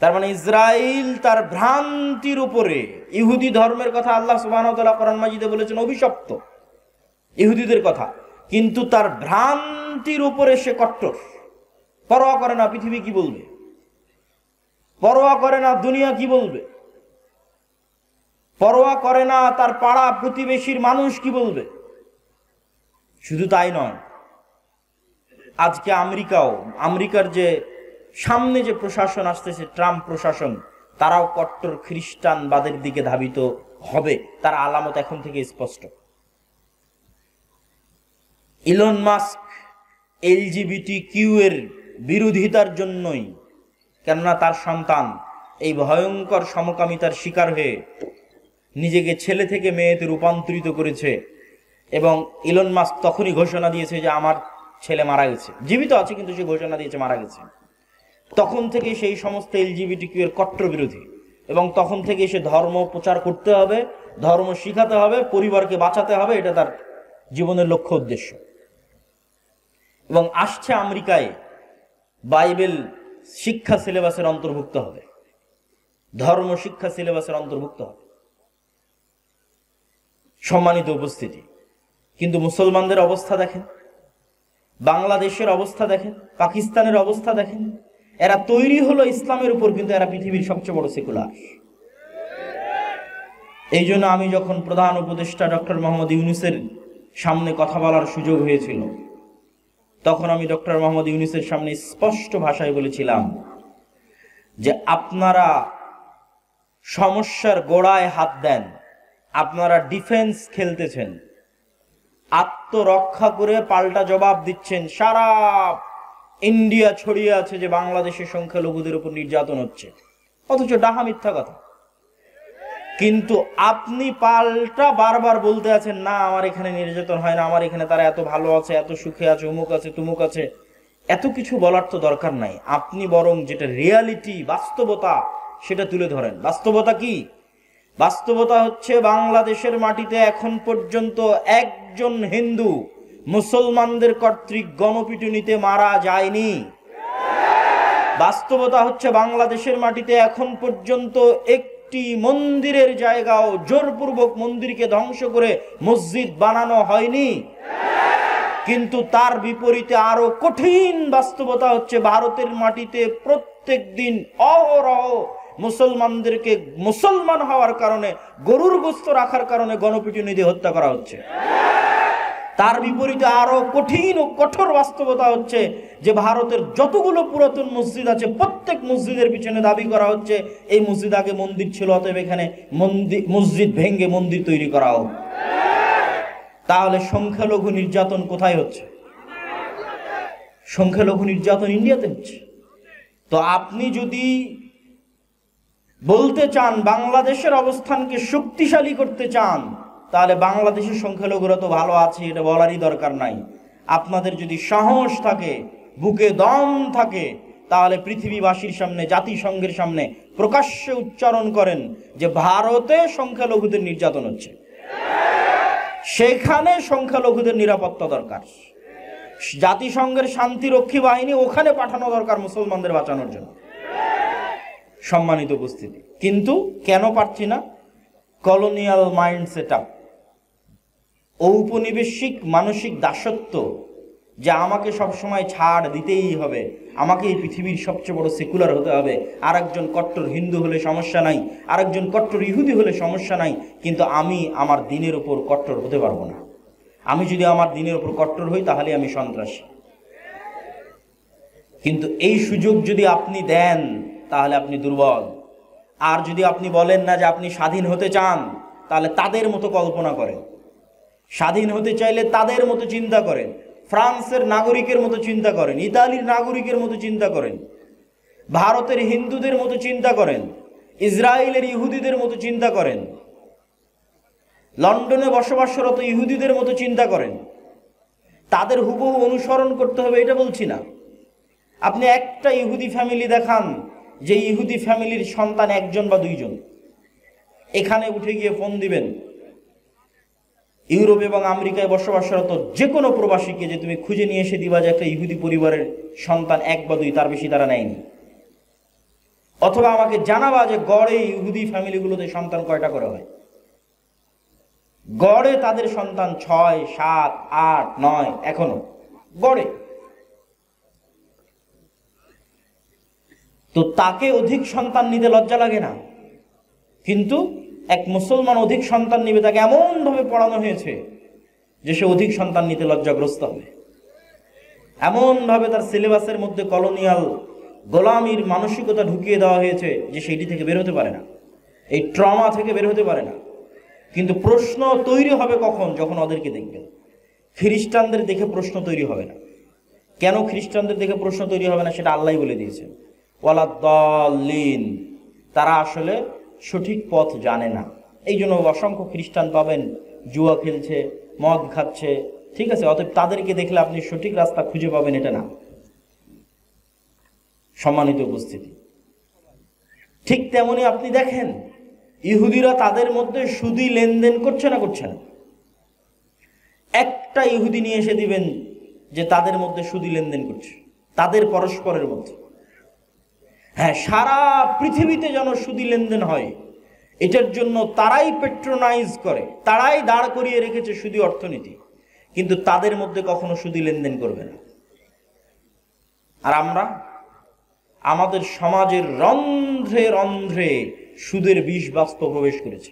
তার মানে ইসরায়েল তার ভ্রান্তির উপরে, ইহুদি ধর্মের কথা আল্লাহ সুবহানাহু ওয়া তাআলা কোরআন মাজিদে বলেছেন অভিশপ্ত ইহুদিদের কথা, কিন্তু তার ভ্রান্তির উপরে সে কট্টর, পরোয়া করে না পৃথিবী কি বলবে, পরোয়া করে না দুনিয়া কি বলবে, পরোয়া করে না তার পাড়া প্রতিবেশীর মানুষ কি বলবে। শুধু তাই নয়, আজকে আমেরিকার যে সামনে যে প্রশাসন আসতেছে, ট্রাম্প প্রশাসন, তারাও কট্টর খ্রিস্টানবাদের দিকে ধাবিত হবে, তার আলামত এখন থেকে স্পষ্ট। ইলন মাস্ক LGBTQ এর বিরোধিতার জন্যই, কেননা তার সন্তান এই ভয়ঙ্কর সমকামিতার শিকার হয়ে নিজেকে ছেলে থেকে মেয়েতে রূপান্তরিত করেছে, এবং ইলন মাস্ক তখনই ঘোষণা দিয়েছে যে আমার ছেলে মারা গেছে, জীবিত আছে কিন্তু সে ঘোষণা দিয়েছে মারা গেছে। তখন থেকে সেই সমস্ত LGBTQ এর কট্টর বিরোধী, এবং তখন থেকে সে ধর্ম প্রচার করতে হবে, ধর্ম শিখাতে হবে, পরিবারকে বাঁচাতে হবে, এটা তার জীবনের লক্ষ্য উদ্দেশ্য। এবং আসছে আমেরিকায় বাইবেল শিক্ষা সিলেবাসের অন্তর্ভুক্ত হবে, ধর্ম শিক্ষা সিলেবাসের অন্তর্ভুক্ত হবে। সম্মানিত উপস্থিতি, কিন্তু মুসলমানদের অবস্থা দেখেন, বাংলাদেশের অবস্থা দেখেন, পাকিস্তানের অবস্থা দেখেন। এরা তৈরি হলো ইসলামের উপর, কিন্তু এরা পৃথিবীর সবচেয়ে বড় সেকুলার। এই জন্য আমি যখন প্রধান উপদেষ্টা ডক্টর মোহাম্মদ ইউনূসের সামনে কথা বলার সুযোগ হয়েছিল, তখন আমি ডক্টর মোহাম্মদ ইউনূসের সামনে স্পষ্ট ভাষায় বলেছিলাম যে আপনারা সমস্যার গোড়ায় হাত দেন, আপনারা ডিফেন্স খেলতেছেন, আত্মরক্ষা করে পাল্টা জবাব দিচ্ছেন। সারা ইন্ডিয়া ছড়িয়ে আছে যে বাংলাদেশের সংখ্যালঘুদের উপর নির্যাতন হচ্ছে, অথচ ডাহা মিথ্যা কথা। কিন্তু আপনি পাল্টা বারবার বলতে আছেন না আমার এখানে নির্যাতন হয় না, আমার এখানে তারা এত ভালো আছে, এত সুখে আছে, অমুক আছে তুমুক আছে। এত কিছু বলার তো দরকার নাই, আপনি বরং যেটা রিয়ালিটি, বাস্তবতা, সেটা তুলে ধরেন। বাস্তবতা কি? বাস্তবতা হচ্ছে বাংলাদেশের মাটিতে এখন পর্যন্ত একজন হিন্দু মুসলমানদের কর্তৃক গণপিটুনিতে মারা যায়নি। বাস্তবতা হচ্ছে বাংলাদেশের মাটিতে এখন পর্যন্ত একটি মন্দিরের জায়গাও জোরপূর্বক মন্দিরকে ধ্বংস করে মসজিদ বানানো হয়নি। কিন্তু তার বিপরীতে আরো কঠিন বাস্তবতা হচ্ছে ভারতের মাটিতে প্রত্যেক দিন অহরহ মুসলমানদেরকে মুসলমান হওয়ার কারণে, গরুর গোশত রাখার কারণে গণপিটুনি দিয়ে হত্যা করা হচ্ছে। তার বিপরীতে আরো কঠিন ও কঠোর বাস্তবতা হচ্ছে যে ভারতের যতগুলো পুরাতন মসজিদ আছে প্রত্যেক মসজিদের পিছনে দাবি করা হচ্ছে এই মসজিদ আগে মন্দির ছিল, অতএব এখানে মসজিদ ভেঙ্গে মন্দির তৈরি করা হোক। তাহলে সংখ্যালঘু নির্যাতন কোথায় হচ্ছে? সংখ্যালঘু নির্যাতন ইন্ডিয়াতে হচ্ছে। তো আপনি যদি বলতে চান বাংলাদেশের অবস্থানকে শক্তিশালী করতে চান, তাহলে বাংলাদেশের সংখ্যালঘুরা তো ভালো আছে, এটা বলারই দরকার নাই। আপনাদের যদি সাহস থাকে, বুকে দম থাকে, তাহলে পৃথিবীবাসীর সামনে, জাতিসংঘের সামনে প্রকাশ্যে উচ্চারণ করেন যে ভারতে সংখ্যালঘুদের নির্যাতন হচ্ছে, সেখানে সংখ্যালঘুদের নিরাপত্তা দরকার, জাতিসংঘের শান্তিরক্ষী বাহিনী ওখানে পাঠানো দরকার মুসলমানদের বাঁচানোর জন্য। সম্মানিত উপস্থিতি, কিন্তু কেন পারছি না? কলোনিয়াল মাইন্ড সেট আপ, ঔপনিবেশিক মানসিক দাসত্ব, যে আমাকে সবসময় ছাড় দিতেই হবে, আমাকে এই পৃথিবীর সবচেয়ে বড় সেকুলার হতে হবে, আরেকজন কট্টর হিন্দু হলে সমস্যা নাই, আরেকজন কট্টর ইহুদি হলে সমস্যা নাই, কিন্তু আমি আমার দিনের উপর কট্টর হতে পারবো না। আমি যদি আমার দিনের উপর কট্টর হই তাহলে আমি সন্ত্রাসী। কিন্তু এই সুযোগ যদি আপনি দেন তাহলে আপনি দুর্বল। আর যদি আপনি বলেন না যে আপনি স্বাধীন হতে চান, তাহলে তাদের মতো কল্পনা করেন, স্বাধীন হতে চাইলে তাদের মতো চিন্তা করেন, ফ্রান্সের নাগরিকের মতো চিন্তা করেন, ইতালির নাগরিকের মতো চিন্তা করেন, ভারতের হিন্দুদের মতো চিন্তা করেন, ইসরায়েলের ইহুদিদের মতো চিন্তা করেন, লন্ডনে বসবাসরত ইহুদিদের মতো চিন্তা করেন। তাদের হুবহু অনুসরণ করতে হবে এটা বলছি না। আপনি একটা ইহুদি ফ্যামিলি দেখান যে ইহুদি ফ্যামিলির সন্তান একজন বা দুইজন, এখানে উঠে গিয়ে ফোন দিবেন ইউরোপ এবং আমেরিকায় বসবাসরত যে কোনো প্রবাসীকে, যে তুমি খুঁজে নিয়ে এসে দিবা যে একটা ইহুদি পরিবারের সন্তান এক বা দুই, তার বেশি তারা নেয়নি। অথবা আমাকে জানাবা যে গড়ে ইহুদি ফ্যামিলিগুলোতে সন্তান কয়টা করে হয়। গড়ে তাদের সন্তান 6, 7, 8, 9 এখনো গড়ে। তো তাকে অধিক সন্তান নিতে লজ্জা লাগে না, কিন্তু এক মুসলমান অধিক সন্তান নিবে, তাকে এমন ভাবে পড়ানো হয়েছে যে সে অধিক সন্তান নিতে লজ্জাগ্রস্ত হবে। এমন ভাবে তার সিলেবাসের মধ্যে কলোনিয়াল গোলামির মানসিকতা ঢুকিয়ে দেওয়া হয়েছে যে সেইটি থেকে বের হতে পারে না, এই ট্রমা থেকে বের হতে পারে না। কিন্তু প্রশ্ন তৈরি হবে কখন? যখন ওদেরকে দেখবেন। খ্রিস্টানদের দেখে প্রশ্ন তৈরি হবে না। কেন খ্রিস্টানদের দেখে প্রশ্ন তৈরি হবে না সেটা আল্লাহই বলে দিয়েছেন, ওয়ালাদ্দাল্লিন, তারা আসলে সঠিক পথ জানে না। এই জন্য অসংখ্য খ্রিস্টান পাবেন জুয়া খেলছে, মদ খাচ্ছে, ঠিক আছে? অতএব তাদেরকে দেখলে আপনি সঠিক রাস্তা খুঁজে পাবেন এটা না। সম্মানিত উপস্থিতি, ঠিক তেমনি আপনি দেখেন ইহুদিরা তাদের মধ্যে সুদি লেনদেন করছে না করছে না? একটা ইহুদি নিয়ে এসে দিবেন যে তাদের মধ্যে সুদি লেনদেন করছে, তাদের পরস্পরের মধ্যে। হ্যাঁ, সারা পৃথিবীতে যেন সুদি লেনদেন হয়, এটার জন্য তারাই পেট্রোনাইজ করে, তারাই দাঁড় করিয়ে রেখেছে সুদি অর্থনীতি, কিন্তু তাদের মধ্যে কখনো সুদি লেনদেন করবে না। আর আমরা আমাদের সমাজের রন্ধ্রে রন্ধ্রে সুদের বিষ বাষ্প প্রবেশ করেছে।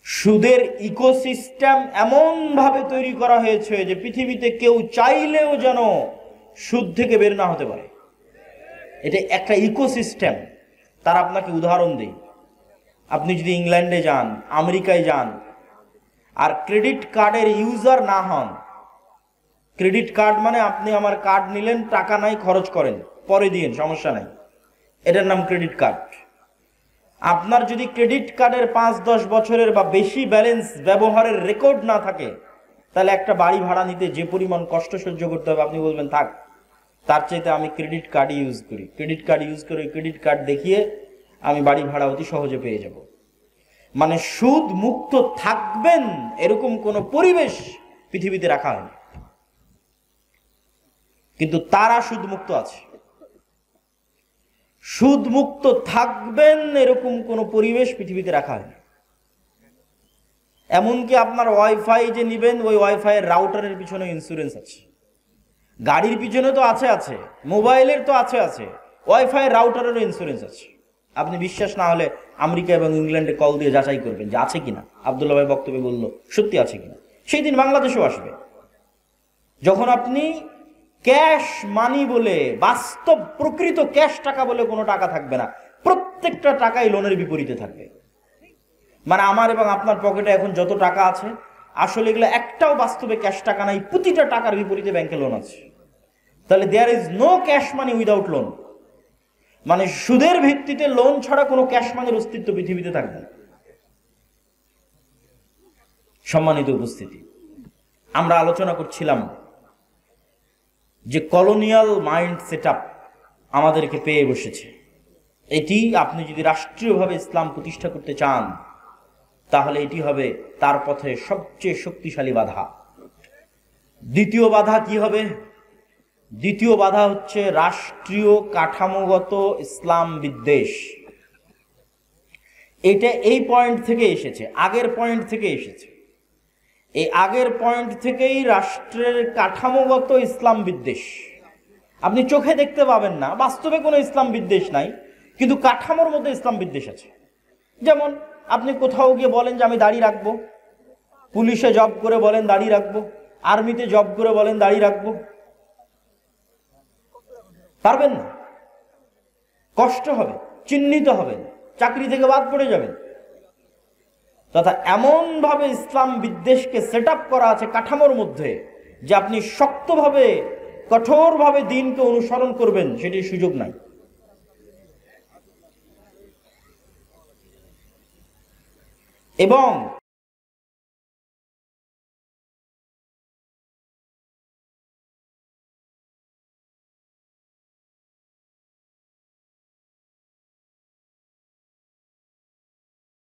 সুদের ইকোসিস্টেম এমন ভাবে তৈরি করা হয়েছে যে পৃথিবীতে কেউ চাইলেও যেন সুদ থেকে বের না হতে পারে। এটা একটা ইকোসিস্টেম। তার আপনাকে উদাহরণ দিই, আপনি যদি ইংল্যান্ডে যান, আমেরিকায় যান, আর ক্রেডিট কার্ডের ইউজার না হন, ক্রেডিট কার্ড মানে আপনি আমার কার্ড নিলেন, টাকা নাই, খরচ করেন, পরে দিন, সমস্যা নাই, এটার নাম ক্রেডিট কার্ড। আপনার যদি ক্রেডিট কার্ডের 5-10 বছরের বা বেশি ব্যালেন্স ব্যবহারের রেকর্ড না থাকে, তাহলে একটা বাড়ি ভাড়া নিতে যে পরিমাণ কষ্ট সহ্য করতে হবে, আপনি বলবেন থাক, তার চাইতে আমি ক্রেডিট কার্ড ইউজ করি, ক্রেডিট কার্ড ইউজ করে ক্রেডিট কার্ড দেখিয়ে আমি বাড়ি ভাড়া অতি সহজে পেয়ে যাব। মানে সুদ মুক্ত থাকবেন এরকম কোন পরিবেশ পৃথিবীতে রাখা হয়নি, কিন্তু তারা সুদ মুক্ত আছে। সুদমুক্ত থাকবেন এরকম কোনো পরিবেশ পৃথিবীতে রাখা হয়নি। এমনকি আপনার ওয়াইফাই যে নেবেন, ওই ওয়াইফাই এর রাউটারের পিছনে ইন্স্যুরেন্স আছে, গাড়ির পিছনে তো আছে, মোবাইলের তো আছে, ওয়াইফাই রাউটারেরও ইন্স্যুরেন্স আছে। আপনি বিশ্বাস না হলে আমেরিকা এবং ইংল্যান্ডে কল দিয়ে যাচাই করবেন যে আছে কিনা। আব্দুল্লাহ ভাই বক্তব্যে বললো সত্যি আছে কিনা। সেই দিন বাংলাদেশেও আসবে যখন আপনি ক্যাশ মানি বলে, বাস্তব প্রকৃত ক্যাশ টাকা বলে কোনো টাকা থাকবে না, প্রত্যেকটা টাকাই লোনের বিপরীতে থাকবে। মানে আমার এবং আপনার পকেটে এখন যত টাকা আছে, আসলে এগুলো একটাও বাস্তবে ক্যাশ টাকা নাই, প্রতিটা টাকার বিপরীতে ব্যাংকে লোন আছে। তাহলে there is no cash money without loan. মানে সুদের ভিত্তিতে লোন ছাড়া কোনো ক্যাশ মানির অস্তিত্ব পৃথিবীতে থাকবে না। সম্মানিত উপস্থিতি, আমরা আলোচনা করছিলাম যে কলোনিয়াল মাইন্ড সেটআপ আমাদেরকে পেয়ে বসেছে। এটি আপনি যদি রাষ্ট্রীয়ভাবে ইসলাম প্রতিষ্ঠা করতে চান, তাহলে এটি হবে তার পথে সবচেয়ে শক্তিশালী বাধা। দ্বিতীয় বাধা কি হবে? দ্বিতীয় বাধা হচ্ছে রাষ্ট্রীয় কাঠামোগত ইসলাম বিদ্বেষ। এটা এই পয়েন্ট থেকে এসেছে, আগের পয়েন্ট থেকে এসেছে। এই আগের পয়েন্ট থেকেই রাষ্ট্রের কাঠামোগত ইসলাম বিদ্বেষ। আপনি চোখে দেখতে পাবেন না, বাস্তবে কোনো ইসলাম বিদ্বেষ নাই, কিন্তু কাঠামোর মধ্যে ইসলাম বিদ্বেষ আছে। যেমন আপনি কোথাও গিয়ে বলেন যে আমি দাড়ি রাখবো, পুলিশে জব করে বলেন দাড়ি রাখবো, আর্মিতে জব করে বলেন দাড়ি রাখবো, পারবেন না, কষ্ট হবে, চিহ্নিত হবেন, চাকরি থেকে বাদ পড়ে যাবেন। তথা এমন ভাবে ইসলাম বিদ্বেষকে সেট আপ করা আছে কাঠামোর মধ্যে যে আপনি শক্তভাবে, কঠোরভাবে দ্বীনকে অনুসরণ করবেন সেটির সুযোগ নাই। এবং